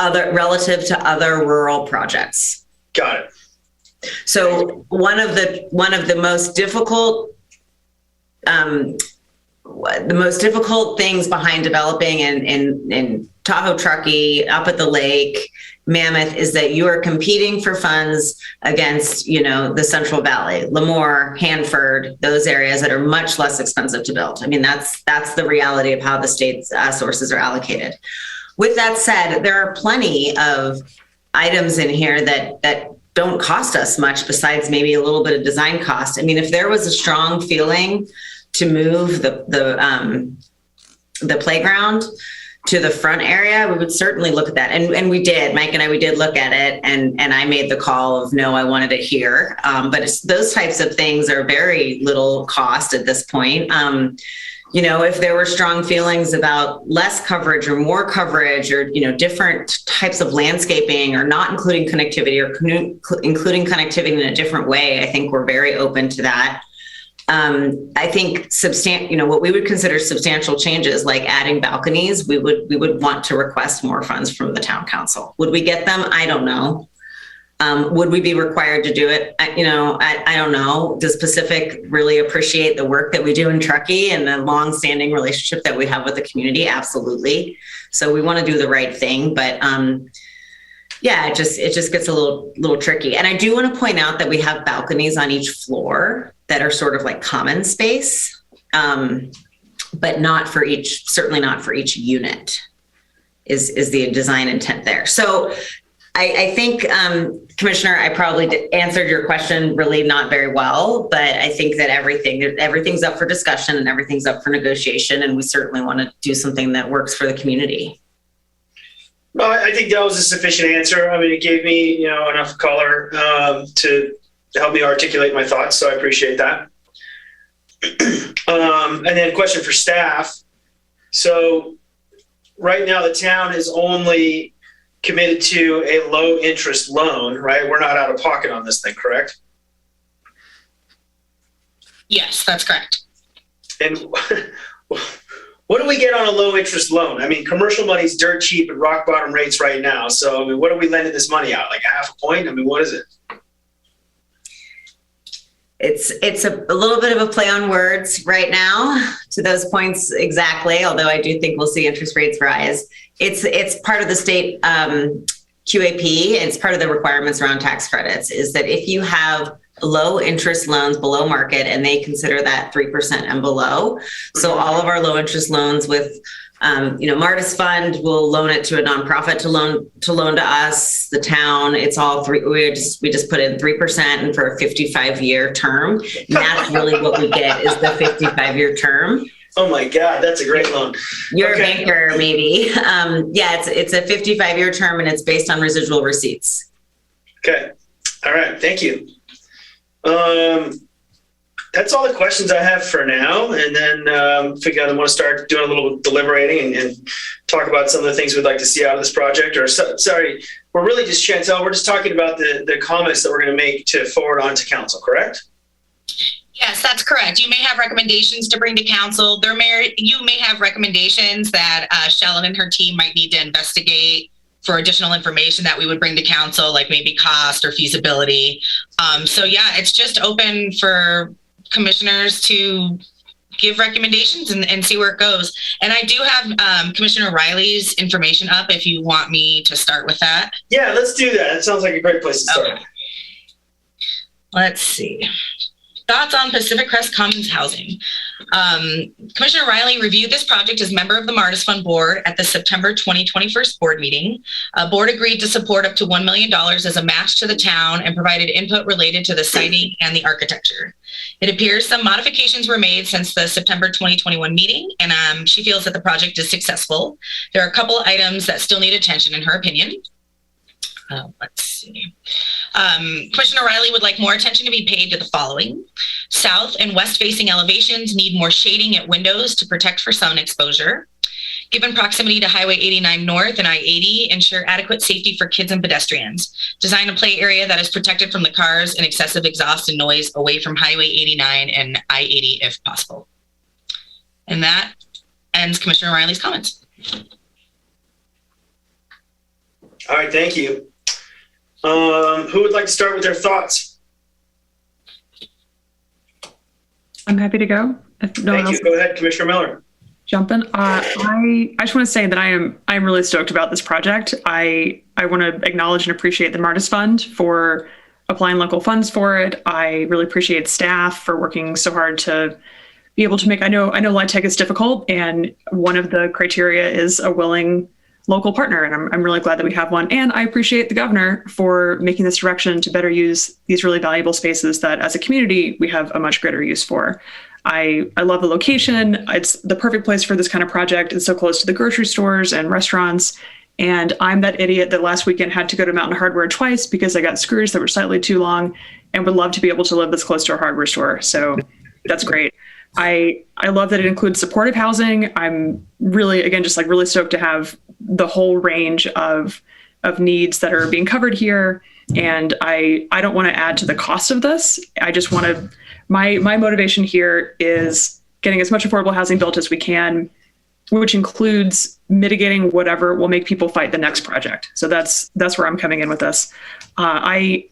S10: Relative to other rural projects.
S1: Got it.
S10: So one of the most difficult things behind developing in Tahoe, Truckee, up at the lake, Mammoth, is that you are competing for funds against, the Central Valley, Lemoore, Hanford, those areas that are much less expensive to build. I mean, that's the reality of how the state's sources are allocated. With that said, there are plenty of items in here that don't cost us much besides maybe a little bit of design cost. I mean, if there was a strong feeling to move the playground to the front area, we would certainly look at that. And we did, Mike and I, we did look at it, and I made the call of no, I wanted it here. But those types of things are very little cost at this point. If there were strong feelings about less coverage or more coverage or, different types of landscaping or not including connectivity or including connectivity in a different way, I think we're very open to that. I think what we would consider substantial changes like adding balconies, we would want to request more funds from the town council. Would we get them? I don't know. Would we be required to do it? I don't know. Does Pacific really appreciate the work that we do in Truckee and the long-standing relationship that we have with the community? Absolutely. So we want to do the right thing, but it just gets a little tricky. And I do want to point out that we have balconies on each floor that are sort of like common space, but certainly not for each unit is the design intent there. So I think, Commissioner, I probably answered your question really not very well, but I think that everything's up for discussion and everything's up for negotiation, and we certainly want to do something that works for the community.
S1: Well, I think that was a sufficient answer. I mean, it gave me, enough color to help me articulate my thoughts, so I appreciate that. And then a question for staff. So right now the town is only committed to a low interest loan, right? We're not out of pocket on this thing, correct?
S9: Yes, that's correct.
S1: And what do we get on a low interest loan? I mean, commercial money's dirt cheap at rock bottom rates right now. So, I mean, what are we lending this money out? Like a half a point? I mean, what is it?
S10: It's a little bit of a play on words right now to those points exactly, although I do think we'll see interest rates rise. It's part of the state QAP. It's part of the requirements around tax credits is that if you have low interest loans below market, and they consider that 3% and below. So all of our low interest loans with, Martis Fund will loan it to a nonprofit to loan to us, the town. It's all three. We just put in 3% and for a 55-year term. And that's really what we get is the 55-year term.
S1: Oh my God, that's a great loan.
S10: You're a banker, maybe. It's a 55-year term, and it's based on residual receipts.
S1: Okay. All right. Thank you. That's all the questions I have for now. And then figure out I want to start doing a little deliberating and talk about some of the things we'd like to see out of this project. Sorry, we're really just, Chantel, we're just talking about the comments that we're going to make to forward on to council, correct?
S9: Yes, that's correct. You may have recommendations to bring to council. You may have recommendations that Shellen and her team might need to investigate for additional information that we would bring to council, like maybe cost or feasibility. It's just open for commissioners to give recommendations and see where it goes. And I do have Commissioner Riley's information up if you want me to start with that.
S1: Yeah, let's do that. It sounds like a great place to start.
S9: Okay. Let's see. Thoughts on Pacific Crest Commons housing. Commissioner Riley reviewed this project as member of the Martis Fund board at the September 2021 board meeting. Board agreed to support up to $1 million as a match to the town and provided input related to the siting and the architecture. It appears some modifications were made since the September 2021 meeting, and she feels that the project is successful. There are a couple of items that still need attention in her opinion. Let's see. Commissioner Riley would like more attention to be paid to the following. South and west facing elevations need more shading at windows to protect for sun exposure. Given proximity to Highway 89 North and I-80, ensure adequate safety for kids and pedestrians. Design a play area that is protected from the cars and excessive exhaust and noise away from Highway 89 and I-80 if possible. And that ends Commissioner Riley's comments.
S1: All right, thank you. Who would like to start with their thoughts?
S4: I'm happy to go. If no one
S1: Thank you.
S4: else
S1: Go ahead, Commissioner Miller.
S4: jump in. I just want to say that I'm really stoked about this project. I want to acknowledge and appreciate the Martis Fund for applying local funds for it. I really appreciate staff for working so hard to be able to make. I know light tech is difficult, and one of the criteria is a willing local partner, and I'm really glad that we have one. And I appreciate the governor for making this direction to better use these really valuable spaces that as a community we have a much greater use for. I love the location. It's the perfect place for this kind of project. It's so close to the grocery stores and restaurants. And I'm that idiot that last weekend had to go to Mountain Hardware twice because I got screws that were slightly too long and would love to be able to live this close to a hardware store. So that's great. I love that it includes supportive housing. I'm really, again, just like really stoked to have the whole range of needs that are being covered here. And I don't want to add to the cost of this. I just want to, my motivation here is getting as much affordable housing built as we can, which includes mitigating whatever will make people fight the next project. So that's where I'm coming in with this. I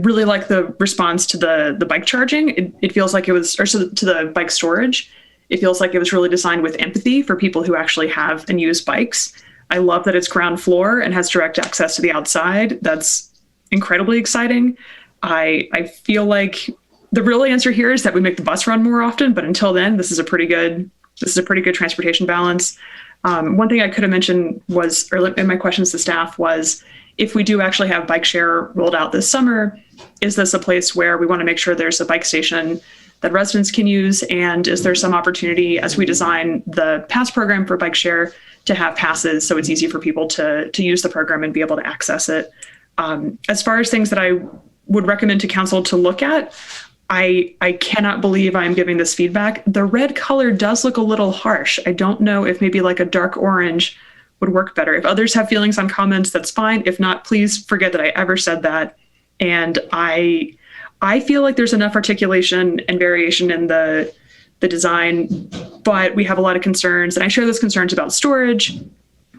S4: really like the response to the bike charging. It feels like it was, or to the bike storage. It feels like it was really designed with empathy for people who actually have and use bikes. I love that it's ground floor and has direct access to the outside. That's incredibly exciting. I feel like the real answer here is that we make the bus run more often, but until then, this is a pretty good transportation balance. One thing I could have mentioned was, or in my questions to staff was, if we do actually have bike share rolled out this summer, is this a place where we want to make sure there's a bike station that residents can use? And is there some opportunity as we design the pass program for bike share to have passes so it's easy for people to use the program and be able to access it? As far as things that I would recommend to council to look at, I cannot believe I'm giving this feedback. The red color does look a little harsh. I don't know if maybe like a dark orange would work better. If others have feelings on comments, that's fine. If not, please forget that I ever said that. And I feel like there's enough articulation and variation in the design, but we have a lot of concerns. And I share those concerns about storage,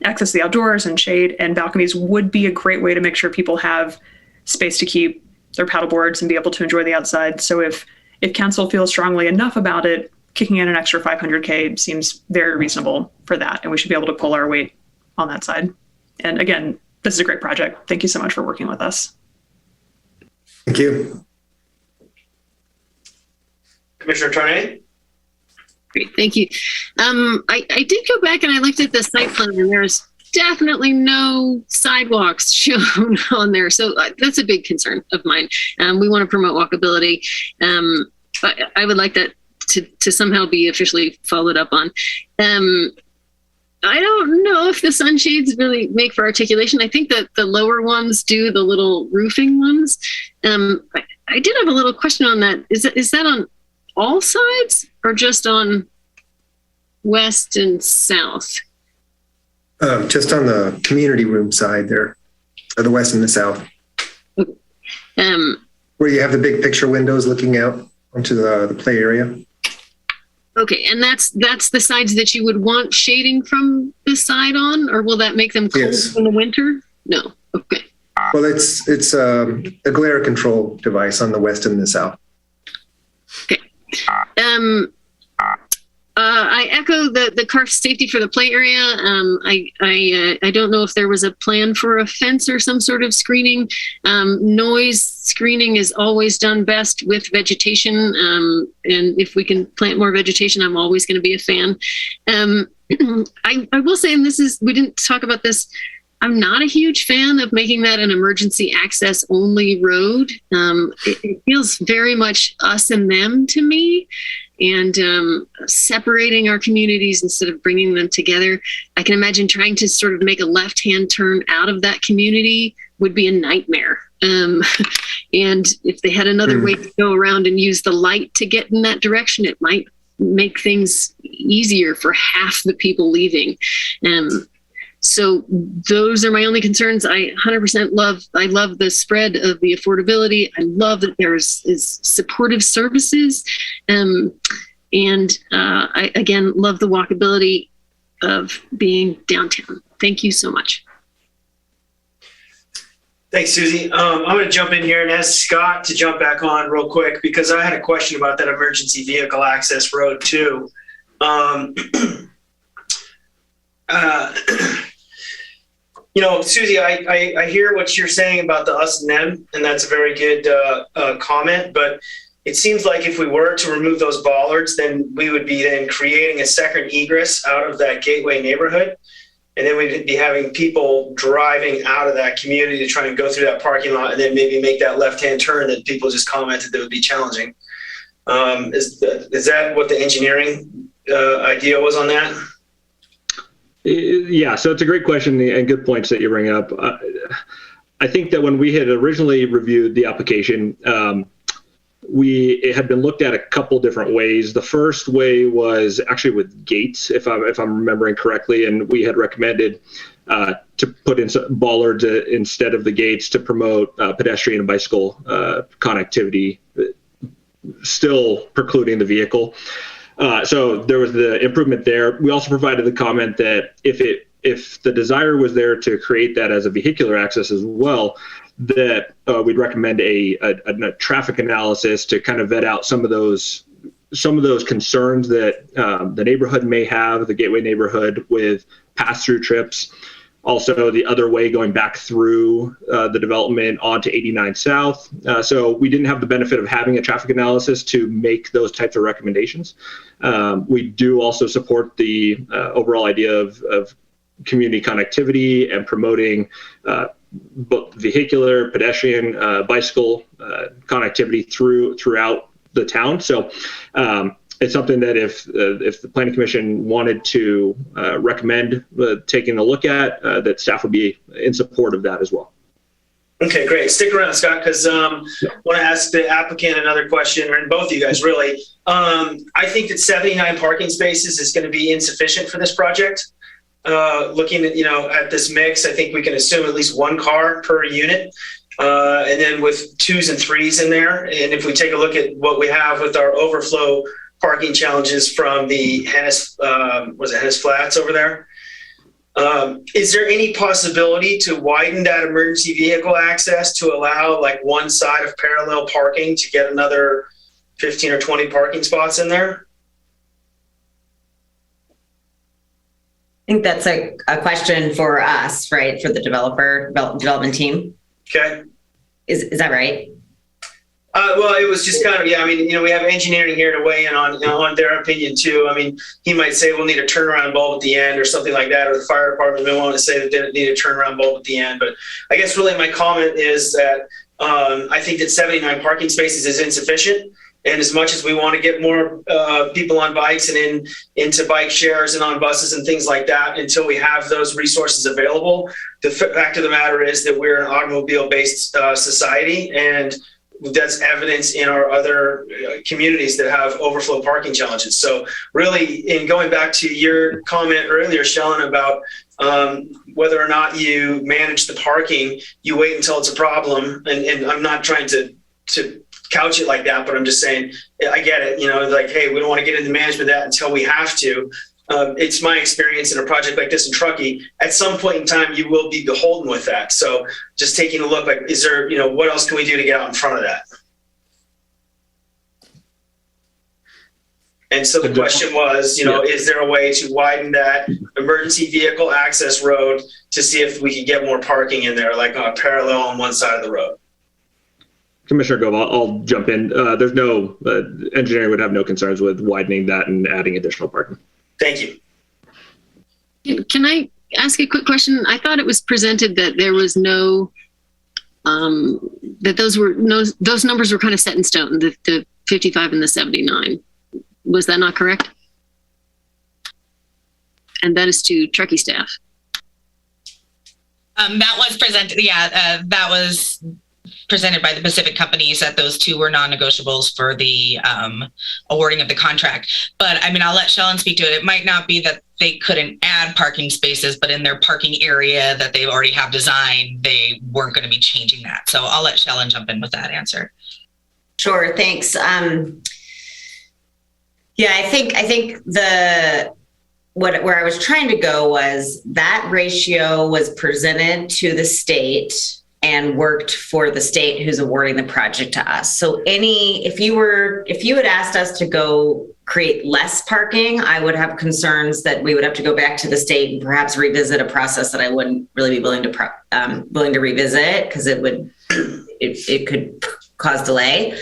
S4: access to the outdoors, and shade, and balconies would be a great way to make sure people have space to keep their paddle boards and be able to enjoy the outside. So if council feels strongly enough about it, kicking in an extra $500K seems very reasonable for that. And we should be able to pull our weight on that side. And again, this is a great project. Thank you so much for working with us.
S11: Thank you.
S1: Commissioner Tarnay?
S2: Great, thank you. I did go back and I looked at the site plan, and there's definitely no sidewalks shown on there. So that's a big concern of mine. We want to promote walkability. But I would like that to somehow be officially followed up on. I don't know if the sunshades really make for articulation. I think that the lower ones do, the little roofing ones. I did have a little question on that. Is that on all sides or just on west and south?
S11: Just on the community room side there, or the west and the south. Where you have the big picture windows looking out onto the play area.
S2: Okay, and that's the sides that you would want shading from the side on, or will that make them cold
S11: Yes.
S2: in the winter? No. Okay.
S11: Well, it's a glare control device on the west and the south.
S2: Okay. I echo the car safety for the play area. I don't know if there was a plan for a fence or some sort of screening. Noise screening is always done best with vegetation. And if we can plant more vegetation, I'm always going to be a fan. I will say, and we didn't talk about this, I'm not a huge fan of making that an emergency access only road. It feels very much us and them to me. And separating our communities instead of bringing them together. I can imagine trying to sort of make a left-hand turn out of that community would be a nightmare. And if they had another way to go around and use the light to get in that direction, it might make things easier for half the people leaving. So those are my only concerns. I 100% love the spread of the affordability. I love that is supportive services. I, again, love the walkability of being downtown. Thank you so much.
S1: Thanks, Susie. I'm going to jump in here and ask Scott to jump back on real quick because I had a question about that emergency vehicle access road too. Susie, I hear what you're saying about the us and them, and that's a very good comment, but it seems like if we were to remove those bollards, then we would be then creating a second egress out of that gateway neighborhood. And then we'd be having people driving out of that community to try and go through that parking lot and then maybe make that left-hand turn that people just commented that would be challenging. Is that what the engineering idea was on that?
S12: Yeah, so it's a great question and good points that you bring up. I think that when we had originally reviewed the application, it had been looked at a couple different ways. The first way was actually with gates, if I'm remembering correctly, and we had recommended to put in some bollards instead of the gates to promote pedestrian and bicycle connectivity, still precluding the vehicle. So there was the improvement there. We also provided the comment that if the desire was there to create that as a vehicular access as well, that we'd recommend a traffic analysis to kind of vet out some of those concerns that the neighborhood may have, the gateway neighborhood, with pass-through trips. Also, the other way going back through the development onto 89 South. So we didn't have the benefit of having a traffic analysis to make those types of recommendations. We do also support the overall idea of community connectivity and promoting both vehicular, pedestrian, bicycle connectivity throughout the town. So it's something that if the Planning Commission wanted to recommend taking a look at, that staff would be in support of that as well.
S1: Okay, great. Stick around, Scott, because I want to ask the applicant another question, and both of you guys really. I think that 79 parking spaces is going to be insufficient for this project. Looking at this mix, I think we can assume at least one car per unit. And then with 2s and 3s in there. And if we take a look at what we have with our overflow parking challenges from the Hennis Flats over there, is there any possibility to widen that emergency vehicle access to allow like one side of parallel parking to get another 15 or 20 parking spots in there?
S10: I think that's a question for us, right? For the development team.
S1: Okay.
S10: Is that right?
S1: Well, it was just kind of, yeah, I mean, we have engineering here to weigh in on their opinion too. I mean, he might say we'll need a turnaround bulb at the end or something like that, or the fire department may want to say that they need a turnaround bulb at the end. But I guess really my comment is that I think that 79 parking spaces is insufficient. And as much as we want to get more people on bikes and into bike shares and on buses and things like that, until we have those resources available, the fact of the matter is that we're an automobile-based society, and that's evidence in our other communities that have overflow parking challenges. So really, in going back to your comment earlier, Shellen, about whether or not you manage the parking, you wait until it's a problem. And I'm not trying to couch it like that, but I'm just saying, I get it, like, hey, we don't want to get into management of that until we have to. It's my experience in a project like this in Truckee, at some point in time, you will be beholden with that. So just taking a look, like, is there, what else can we do to get out in front of that? And so the question was, is there a way to widen that emergency vehicle access road to see if we could get more parking in there, like on a parallel on one side of the road?
S12: Commissioner Gove, I'll jump in. There's no, engineering would have no concerns with widening that and adding additional parking.
S1: Thank you.
S2: Can I ask a quick question? I thought it was presented that there was no, that those numbers were kind of set in stone, the 55 and the 79. Was that not correct? And that is to Truckee staff.
S9: That was presented. Yeah, that was presented by the Pacific companies that those two were non-negotiables for the awarding of the contract. But I mean, I'll let Shellen speak to it. It might not be that they couldn't add parking spaces, but in their parking area that they already have designed, they weren't going to be changing that. So I'll let Shellen jump in with that answer.
S10: Sure, thanks. Yeah, I think where I was trying to go was that ratio was presented to the state and worked for the state who's awarding the project to us. So if you had asked us to go create less parking, I would have concerns that we would have to go back to the state and perhaps revisit a process that I wouldn't really be willing to revisit, because it could cause delay.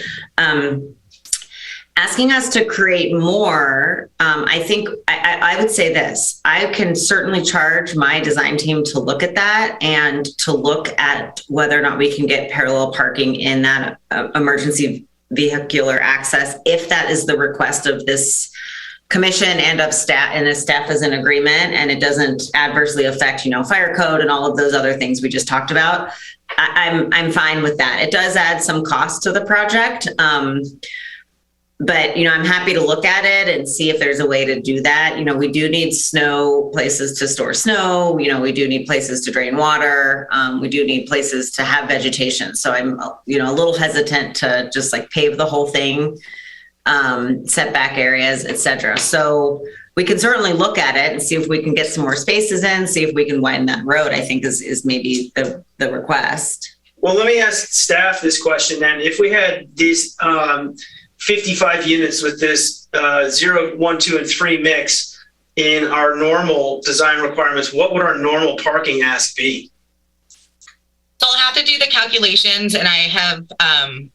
S10: Asking us to create more, I think I would say this. I can certainly charge my design team to look at that and to look at whether or not we can get parallel parking in that emergency vehicular access, if that is the request of this commission and of staff, and if staff is in agreement and it doesn't adversely affect, fire code and all of those other things we just talked about. I'm fine with that. It does add some cost to the project. But, I'm happy to look at it and see if there's a way to do that. We do need places to store snow. We do need places to drain water. We do need places to have vegetation. So I'm, a little hesitant to just pave the whole thing, setback areas, et cetera. So we can certainly look at it and see if we can get some more spaces in, see if we can widen that road, I think is maybe the request.
S1: Well, let me ask staff this question then. If we had these 55 units with this 0, 1, 2, and 3 mix in our normal design requirements, what would our normal parking ask be?
S9: So I'll have to do the calculations, and I have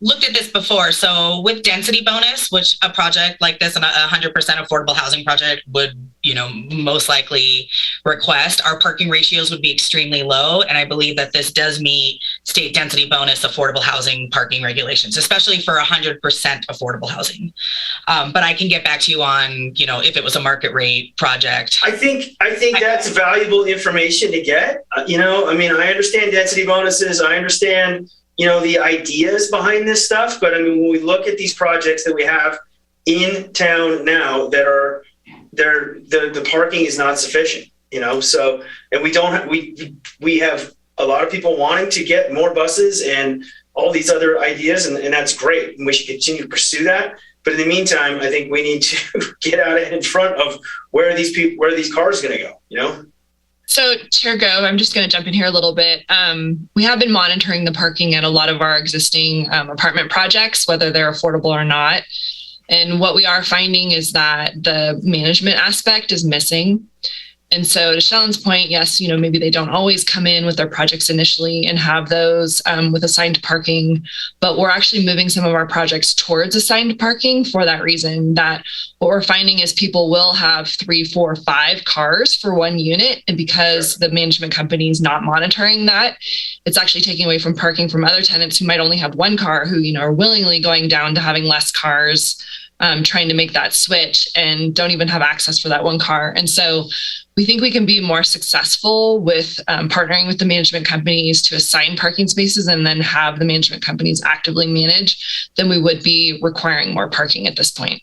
S9: looked at this before. So with density bonus, which a project like this, and a 100% affordable housing project would, most likely request, our parking ratios would be extremely low. And I believe that this does meet state density bonus affordable housing parking regulations, especially for 100% affordable housing. But I can get back to you on, if it was a market rate project.
S1: I think that's valuable information to get. I understand density bonuses. I understand, the ideas behind this stuff. But when we look at these projects that we have in town now that are the parking is not sufficient, so, and we have a lot of people wanting to get more buses and all these other ideas, and that's great. And we should continue to pursue that. But in the meantime, I think we need to get out in front of where are these cars going to go,
S6: So, Chair Gove, I'm just going to jump in here a little bit. We have been monitoring the parking at a lot of our existing apartment projects, whether they're affordable or not. And what we are finding is that the management aspect is missing. And so to Shellen's point, yes, maybe they don't always come in with their projects initially and have those with assigned parking, but we're actually moving some of our projects towards assigned parking for that reason. That what we're finding is people will have 3, 4, 5 cars for one unit. And because the management company is not monitoring that, it's actually taking away from parking from other tenants who might only have 1 car, who, are willingly going down to having less cars, trying to make that switch and don't even have access for that 1 car. And so we think we can be more successful with partnering with the management companies to assign parking spaces and then have the management companies actively manage than we would be requiring more parking at this point.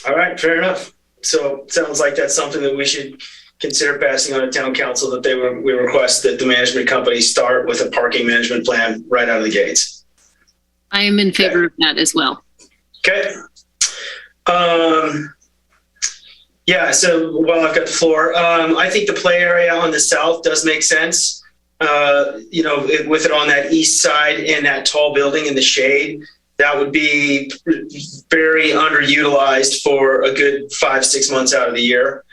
S1: All right, fair enough. So it sounds like that's something that we should consider passing on to town council, that we request that the management companies start with a parking management plan right out of the gates.
S2: I am in favor of that as well.
S1: Okay. So while I've got the floor, I think the play area on the south does make sense. With it on that east side and that tall building in the shade, that would be very underutilized for a good 5-6 months out of the year,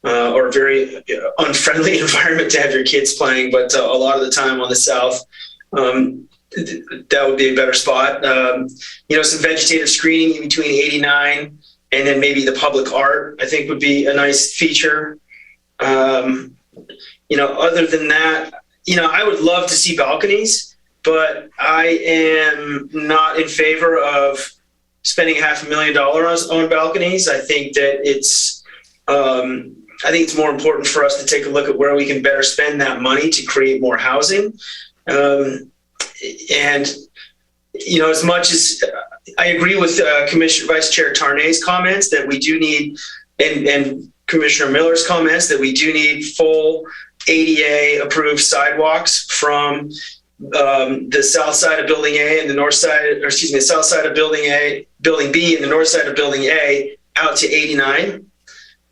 S1: or a very unfriendly environment to have your kids playing. But a lot of the time on the south, that would be a better spot. Some vegetative screening in between 89 and then maybe the public art, I think would be a nice feature. Other than that, I would love to see balconies, but I am not in favor of spending $500,000 on balconies. I think that it's more important for us to take a look at where we can better spend that money to create more housing. As much as I agree with Commissioner Vice Chair Tarnay's comments that we do need, and Commissioner Miller's comments that we do need full ADA approved sidewalks from the south side of Building A and the north side, the south side of Building B and the north side of Building A out to 89.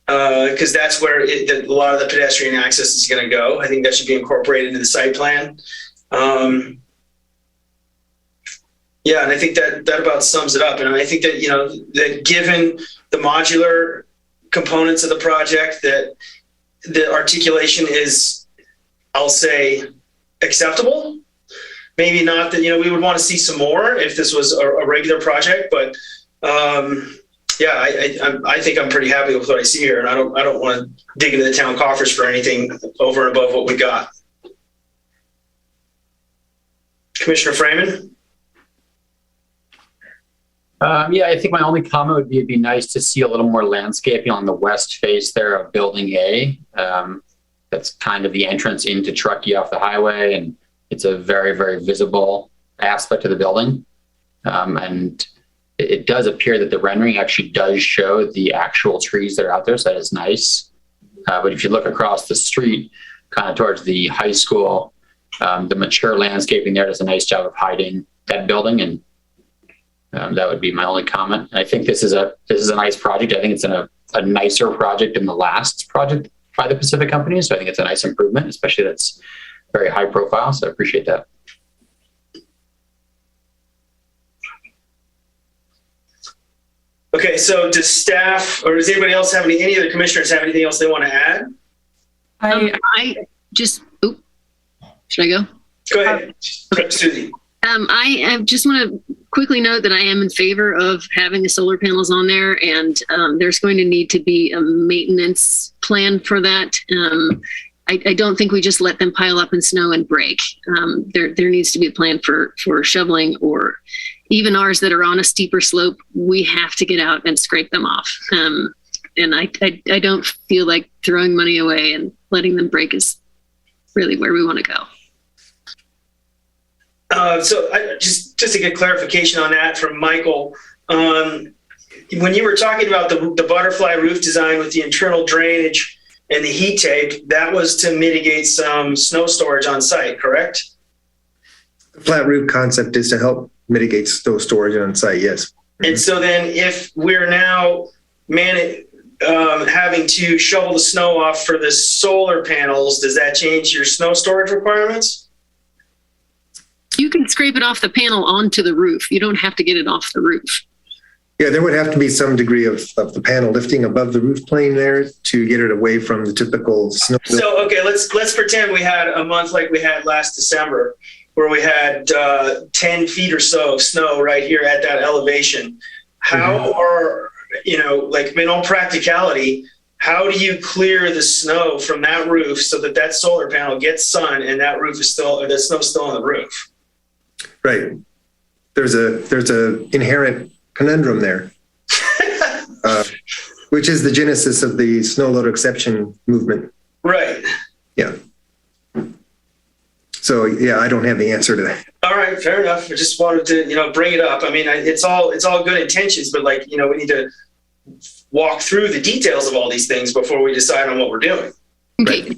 S1: Because that's where a lot of the pedestrian access is going to go. I think that should be incorporated into the site plan. And I think that about sums it up. And I think that, that given the modular components of the project, that the articulation is, I'll say, acceptable. Maybe not that, we would want to see some more if this was a regular project, but I think I'm pretty happy with what I see here, and I don't want to dig into the town coffers for anything over and above what we got. Commissioner Freeman?
S8: I think my only comment would be it'd be nice to see a little more landscaping on the west face there of Building A. That's kind of the entrance into Truckee off the highway, and it's a very, very visible aspect of the building. And it does appear that the rendering actually does show the actual trees that are out there, so that is nice. But if you look across the street, kind of towards the high school, the mature landscaping there does a nice job of hiding that building, and that would be my only comment. I think this is a nice project. I think it's a nicer project than the last project by the Pacific Company, so I think it's a nice improvement, especially that's very high profile. So I appreciate that.
S1: Okay, so does staff, or does anybody else have any other commissioners have anything else they want to add?
S2: Should I go?
S1: Go ahead, Susie.
S2: I just want to quickly note that I am in favor of having the solar panels on there, and there's going to need to be a maintenance plan for that. I don't think we just let them pile up in snow and break. There needs to be a plan for shoveling, or even ours that are on a steeper slope, we have to get out and scrape them off. And I don't feel like throwing money away and letting them break is really where we want to go.
S1: Just to get clarification on that from Michael, when you were talking about the butterfly roof design with the internal drainage and the heat tape, that was to mitigate some snow storage on site, correct?
S11: The flat roof concept is to help mitigate snow storage on site, yes.
S1: And so then if we're now having to shovel the snow off for the solar panels, does that change your snow storage requirements?
S2: You can scrape it off the panel onto the roof. You don't have to get it off the roof.
S11: Yeah, there would have to be some degree of the panel lifting above the roof plane there to get it away from the typical snow.
S1: So, okay, let's pretend we had a month like we had last December, where we had 10 feet or so of snow right here at that elevation. How in all practicality, how do you clear the snow from that roof so that solar panel gets sun and that roof is the snow's still on the roof?
S11: Right. There's a inherent conundrum there, which is the genesis of the snow load exception movement.
S1: Right.
S11: Yeah. So yeah, I don't have the answer to that.
S1: All right, fair enough. I just wanted to, bring it up. I mean, it's all good intentions, but we need to walk through the details of all these things before we decide on what we're doing.
S2: Okay. Right.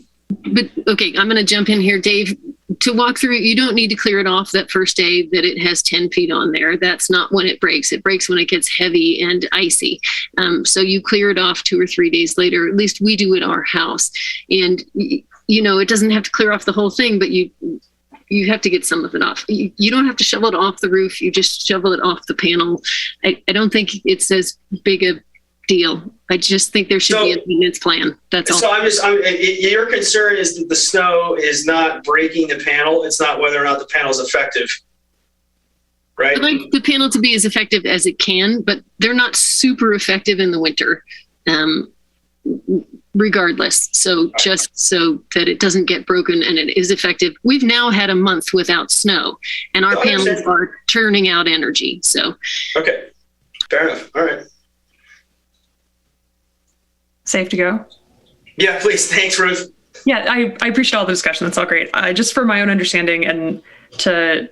S2: But okay, I'm going to jump in here, Dave. To walk through it, you don't need to clear it off that first day that it has 10 feet on there. That's not when it breaks. It breaks when it gets heavy and icy. So you clear it off 2 or 3 days later. At least we do at our house. And, it doesn't have to clear off the whole thing, but you have to get some of it off. You don't have to shovel it off the roof. You just shovel it off the panel. I don't think it's as big a deal. I just think there should be a maintenance plan. That's all.
S1: So your concern is that the snow is not breaking the panel. It's not whether or not the panel is effective, right?
S2: I'd like the panel to be as effective as it can, but they're not super effective in the winter, regardless. So just so that it doesn't get broken and it is effective. We've now had a month without snow, and our panels are turning out energy. So
S1: okay, fair enough. All right.
S4: Safe to go?
S1: Yeah, please. Thanks, Ruth.
S4: Yeah, I appreciate all the discussion. That's all great. Just for my own understanding and to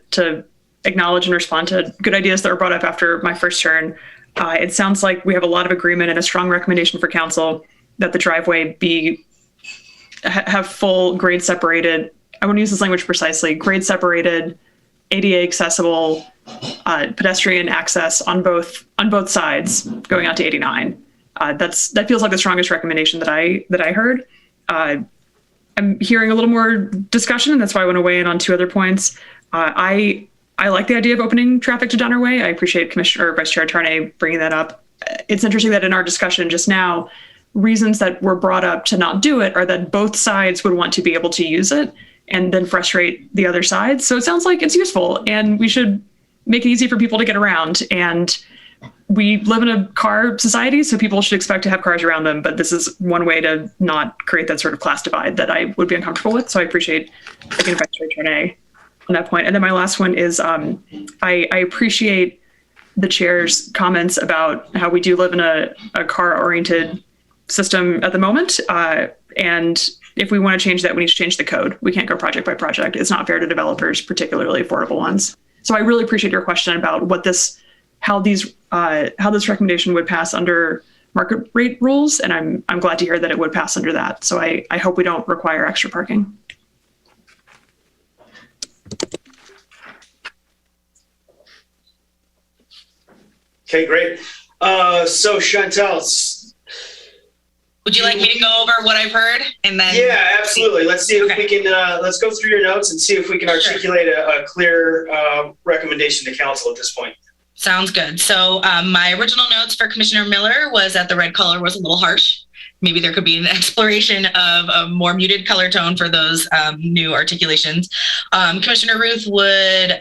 S4: acknowledge and respond to good ideas that were brought up after my first turn, it sounds like we have a lot of agreement and a strong recommendation for council that the driveway have full grade separated. I want to use this language precisely. Grade separated, ADA accessible, pedestrian access on both sides going out to 89. That feels like the strongest recommendation that I heard. I'm hearing a little more discussion, and that's why I want to weigh in on two other points. I like the idea of opening traffic to Donner Way. I appreciate Commissioner or Vice Chair Tarnay bringing that up. It's interesting that in our discussion just now, reasons that were brought up to not do it are that both sides would want to be able to use it and then frustrate the other side. So it sounds like it's useful, and we should make it easy for people to get around. And we live in a car society, so people should expect to have cars around them, but this is one way to not create that sort of class divide that I would be uncomfortable with. So I appreciate, again, Vice Chair Tarnay on that point. And then my last one is I appreciate the chair's comments about how we do live in a car-oriented system at the moment. And if we want to change that, we need to change the code. We can't go project by project. It's not fair to developers, particularly affordable ones. So I really appreciate your question about how this recommendation would pass under market rate rules, and I'm glad to hear that it would pass under that. So I hope we don't require extra parking.
S1: Okay, great. So Chantel,
S9: would you like me to go over what I've heard and then?
S1: Yeah, absolutely. Let's see if we can. Let's go through your notes and see if we can articulate a clear recommendation to council at this point.
S9: Sounds good. So my original notes for Commissioner Miller was that the red color was a little harsh. Maybe there could be an exploration of a more muted color tone for those new articulations. Commissioner Ruth would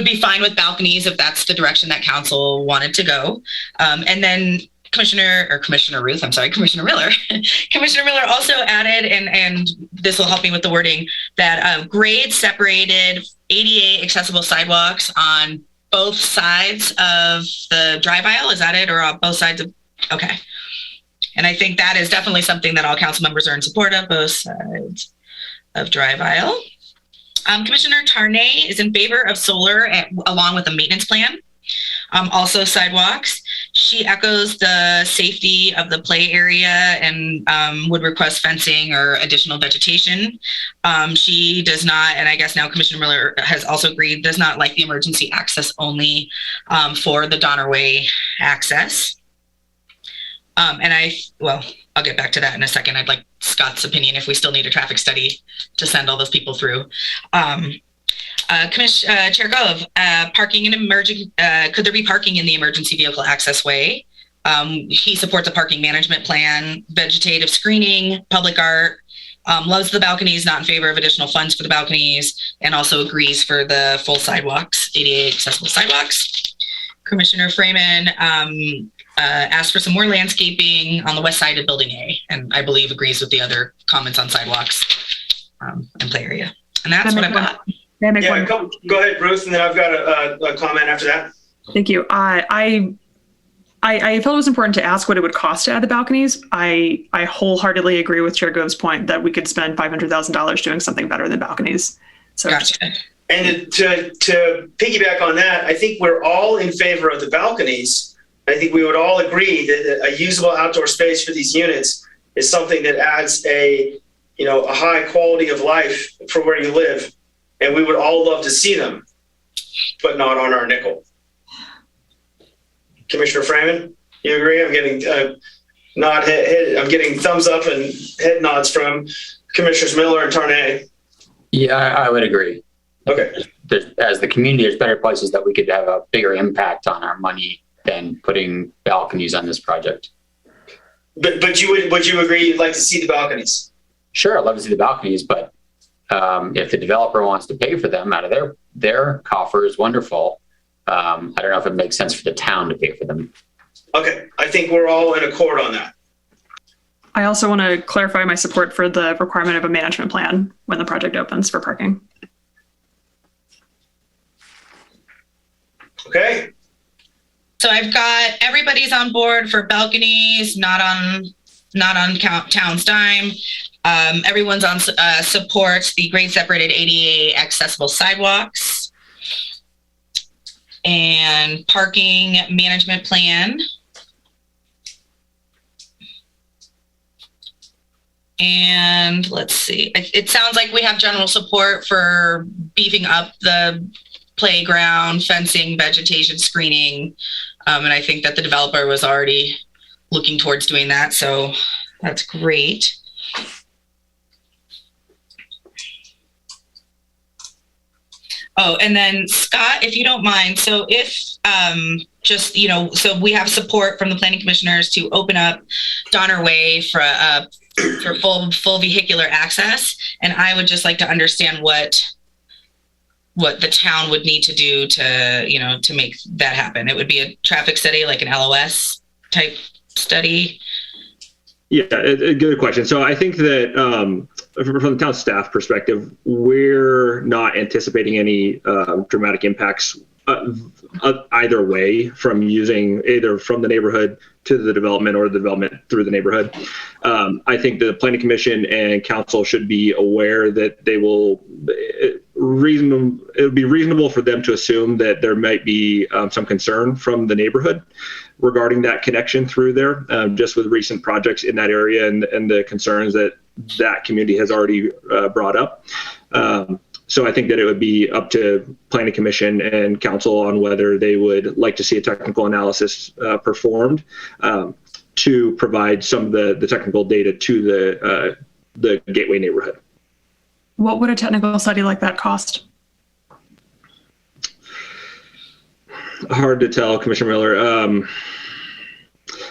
S9: be fine with balconies if that's the direction that council wanted to go. And then Commissioner Miller. Commissioner Miller also added, and this will help me with the wording, that grade separated ADA accessible sidewalks on both sides of the drive aisle. Is that it? Or on both sides of, okay. And I think that is definitely something that all council members are in support of, both sides of drive aisle. Commissioner Tarnay is in favor of solar along with a maintenance plan. Also sidewalks. She echoes the safety of the play area and would request fencing or additional vegetation. She does not, and I guess now Commissioner Miller has also agreed, does not like the emergency access only for the Donner Way access. I'll get back to that in a second. I'd like Scott's opinion if we still need a traffic study to send all those people through. Chair Gove, parking in could there be parking in the emergency vehicle access way? He supports a parking management plan, vegetative screening, public art, loves the balconies, not in favor of additional funds for the balconies, and also agrees for the full sidewalks, ADA accessible sidewalks. Commissioner Freeman asked for some more landscaping on the west side of Building A, and I believe agrees with the other comments on sidewalks and play area. And that's what I've got.
S1: Yeah, go ahead, Ruth, and then I've got a comment after that.
S4: Thank you. I felt it was important to ask what it would cost to add the balconies. I wholeheartedly agree with Chair Gove's point that we could spend $500,000 doing something better than balconies. So,
S9: gotcha.
S1: And to piggyback on that, I think we're all in favor of the balconies. I think we would all agree that a usable outdoor space for these units is something that adds a high quality of life for where you live. And we would all love to see them, but not on our nickel. Commissioner Freeman, you agree? I'm getting I'm getting thumbs up and head nods from Commissioners Miller and Tarnay.
S8: Yeah, I would agree.
S1: Okay.
S8: As the community, there's better places that we could have a bigger impact on our money than putting balconies on this project.
S1: But would you agree you'd like to see the balconies?
S8: Sure, I'd love to see the balconies, but if the developer wants to pay for them out of their coffers, wonderful. I don't know if it makes sense for the town to pay for them.
S1: Okay, I think we're all in accord on that.
S4: I also want to clarify my support for the requirement of a management plan when the project opens for parking.
S1: Okay.
S9: So I've got everybody's on board for balconies, not on town's dime. Everyone's on supports the grade separated ADA accessible sidewalks and parking management plan. And let's see, it sounds like we have general support for beefing up the playground, fencing, vegetation screening. And I think that the developer was already looking towards doing that. So that's great. Oh, and then Scott, if you don't mind, so if so we have support from the planning commissioners to open up Donner Way for full vehicular access. And I would just like to understand what the town would need to do to make that happen. It would be a traffic study, like an LOS type study.
S12: Yeah, a good question. So I think that from the town staff perspective, we're not anticipating any dramatic impacts either way from using either from the neighborhood to the development or the development through the neighborhood. I think the planning commission and council should be aware that they will it would be reasonable for them to assume that there might be some concern from the neighborhood regarding that connection through there, just with recent projects in that area and the concerns that community has already brought up. So I think that it would be up to planning commission and council on whether they would like to see a technical analysis performed to provide some of the technical data to the gateway neighborhood.
S4: What would a technical study like that cost?
S12: Hard to tell, Commissioner Miller.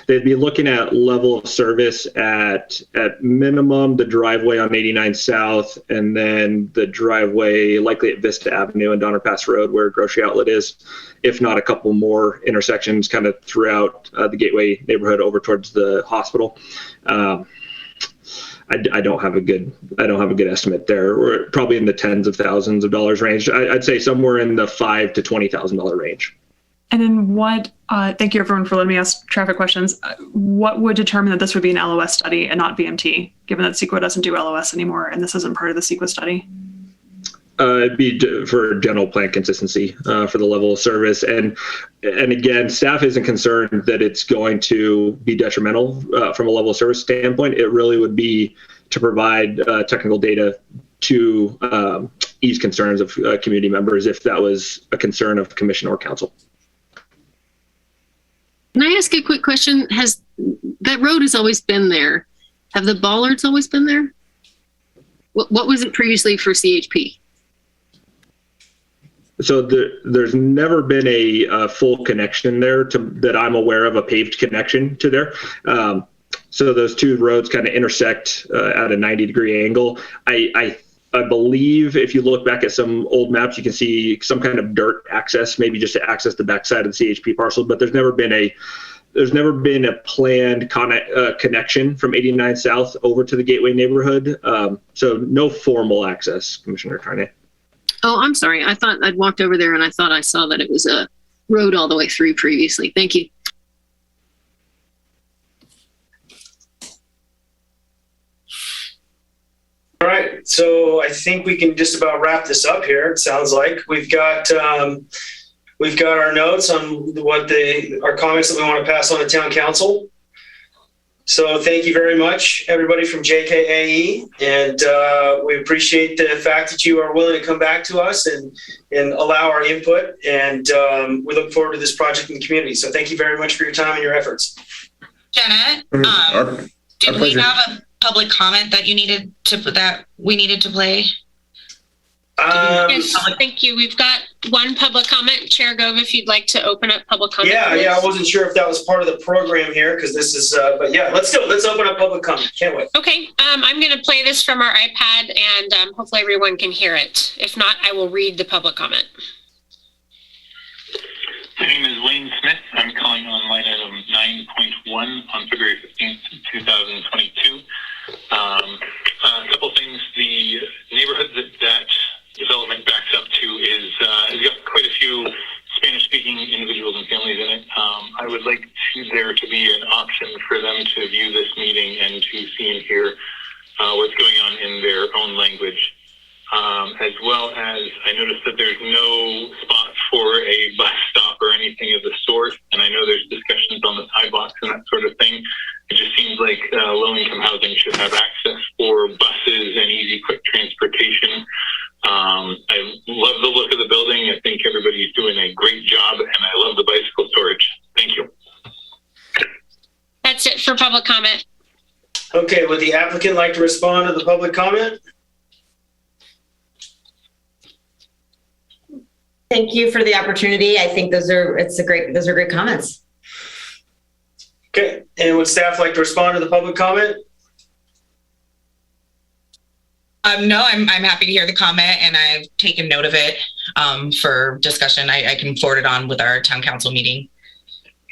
S12: They'd be looking at level of service at minimum the driveway on 89 South, and then the driveway likely at Vista Avenue and Donner Pass Road where Grocery Outlet is, if not a couple more intersections kind of throughout the Gateway neighborhood over towards the hospital. I don't have a good estimate there. We're probably in the tens of thousands of dollars range. I'd say somewhere in the $5,000 to $20,000 range.
S4: And then what, thank you everyone for letting me ask traffic questions. What would determine that this would be an LOS study and not VMT, given that CEQA doesn't do LOS anymore and this isn't part of the CEQA study?
S12: It'd be for general plan consistency for the level of service. And again, staff isn't concerned that it's going to be detrimental from a level of service standpoint. It really would be to provide technical data to ease concerns of community members if that was a concern of commission or council.
S2: Can I ask a quick question? That road has always been there. Have the bollards always been there? What was it previously for CHP?
S12: So there's never been a full connection there that I'm aware of, a paved connection to there. So those two roads kind of intersect at a 90-degree angle. I believe if you look back at some old maps, you can see some kind of dirt access, maybe just to access the backside of the CHP parcel. But there's never been a planned connection from 89 South over to the Gateway neighborhood. So no formal access, Commissioner Carney.
S2: Oh, I'm sorry. I thought I'd walked over there and I thought I saw that it was a road all the way through previously. Thank you.
S1: All right, so I think we can just about wrap this up here. It sounds like we've got our notes on what our comments that we want to pass on to town council. So thank you very much, everybody from JKAE, and we appreciate the fact that you are willing to come back to us and allow our input. And we look forward to this project in the community. So thank you very much for your time and your efforts.
S9: Janet, did we have a public comment that we needed to play?
S3: Yes, thank you. We've got one public comment. Chair Gove, if you'd like to open up public comment.
S1: Yeah, I wasn't sure if that was part of the program here because this is, but yeah, let's do it. Let's open up public comment. Can't wait.
S3: Okay, I'm going to play this from our iPad and hopefully everyone can hear it. If not, I will read the public comment.
S13: My name is Wayne Smith. I'm calling on line item 9.1 on February 15th, 2022. A couple things. The neighborhood that development backs up to has got quite a few Spanish-speaking individuals and families in it. I would like there to be an option for them to view this meeting and to see and hear what's going on in their own language. As well as I noticed that there's no spot for a bus stop or anything of the sort, and I know there's discussions on the sidewalks and that sort of thing. It just seems like low-income housing should have access for buses and easy, quick transportation. I love the look of the building. I think everybody's doing a great job, and I love the bicycle storage. Thank you.
S3: That's it for public comment.
S1: Okay, would the applicant like to respond to the public comment?
S10: Thank you for the opportunity. I think those are great comments.
S1: Okay, and would staff like to respond to the public comment?
S14: No, I'm happy to hear the comment, and I've taken note of it for discussion. I can forward it on with our town council meeting.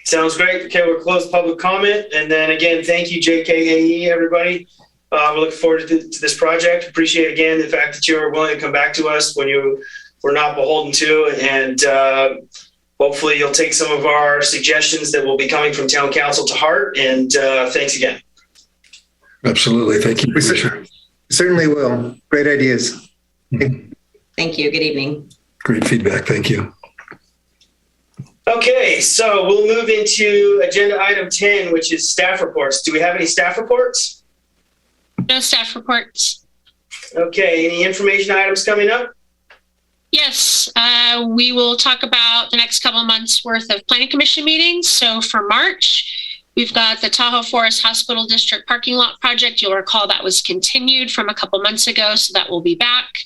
S1: Sounds great. Okay, we'll close public comment, and then again, thank you, JKAE, everybody. We look forward to this project. Appreciate again the fact that you were willing to come back to us when you were not beholden to, and hopefully you'll take some of our suggestions that will be coming from town council to heart. And thanks again.
S15: Absolutely. Thank you, Commissioner.
S11: Certainly will. Great ideas.
S10: Thank you. Good evening.
S15: Great feedback. Thank you.
S1: Okay, so we'll move into agenda item 10, which is staff reports. Do we have any staff reports?
S3: No staff reports.
S1: Okay, any information items coming up?
S3: Yes, we will talk about the next couple of months worth of planning commission meetings. So for March, we've got the Tahoe Forest Hospital District parking lot project. You'll recall that was continued from a couple months ago, so that will be back.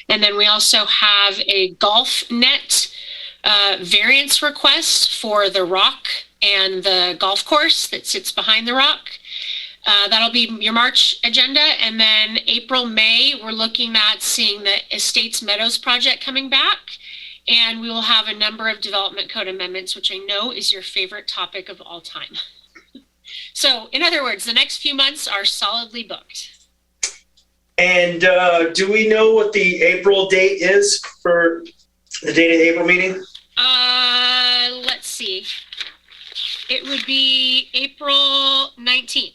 S3: And then we also have a golf net variance request for the rock and the golf course that sits behind the rock. That'll be your March agenda. And then April, May, we're looking at seeing the Estates Meadows project coming back. And we will have a number of development code amendments, which I know is your favorite topic of all time. So in other words, the next few months are solidly booked.
S1: And do we know what the April date is for the date of the April meeting?
S3: Let's see. It would be April 19th.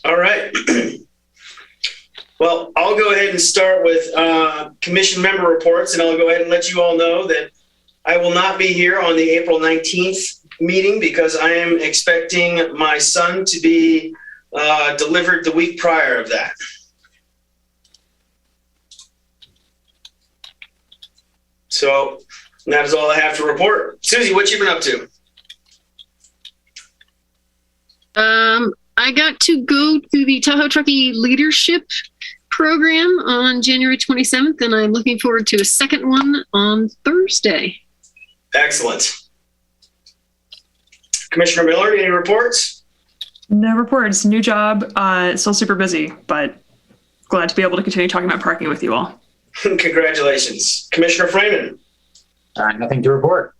S1: All right. Well, I'll go ahead and start with commission member reports, and I'll go ahead and let you all know that I will not be here on the April 19th meeting because I am expecting my son to be delivered the week prior of that. So that is all I have to report. Susie, what you been up to?
S2: I got to go to the Tahoe Truckee Leadership Program on January 27th, and I'm looking forward to a second one on Thursday.
S1: Excellent. Commissioner Miller, any reports?
S4: No reports. New job. Still super busy, but glad to be able to continue talking about parking with you all.
S1: Congratulations. Commissioner Freeman.
S8: Nothing to report.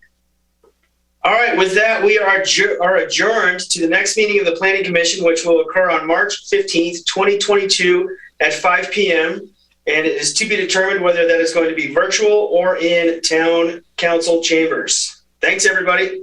S1: All right, with that, we are adjourned to the next meeting of the Planning Commission, which will occur on March 15th, 2022 at 5 p.m. And it is to be determined whether that is going to be virtual or in town council chambers. Thanks, everybody.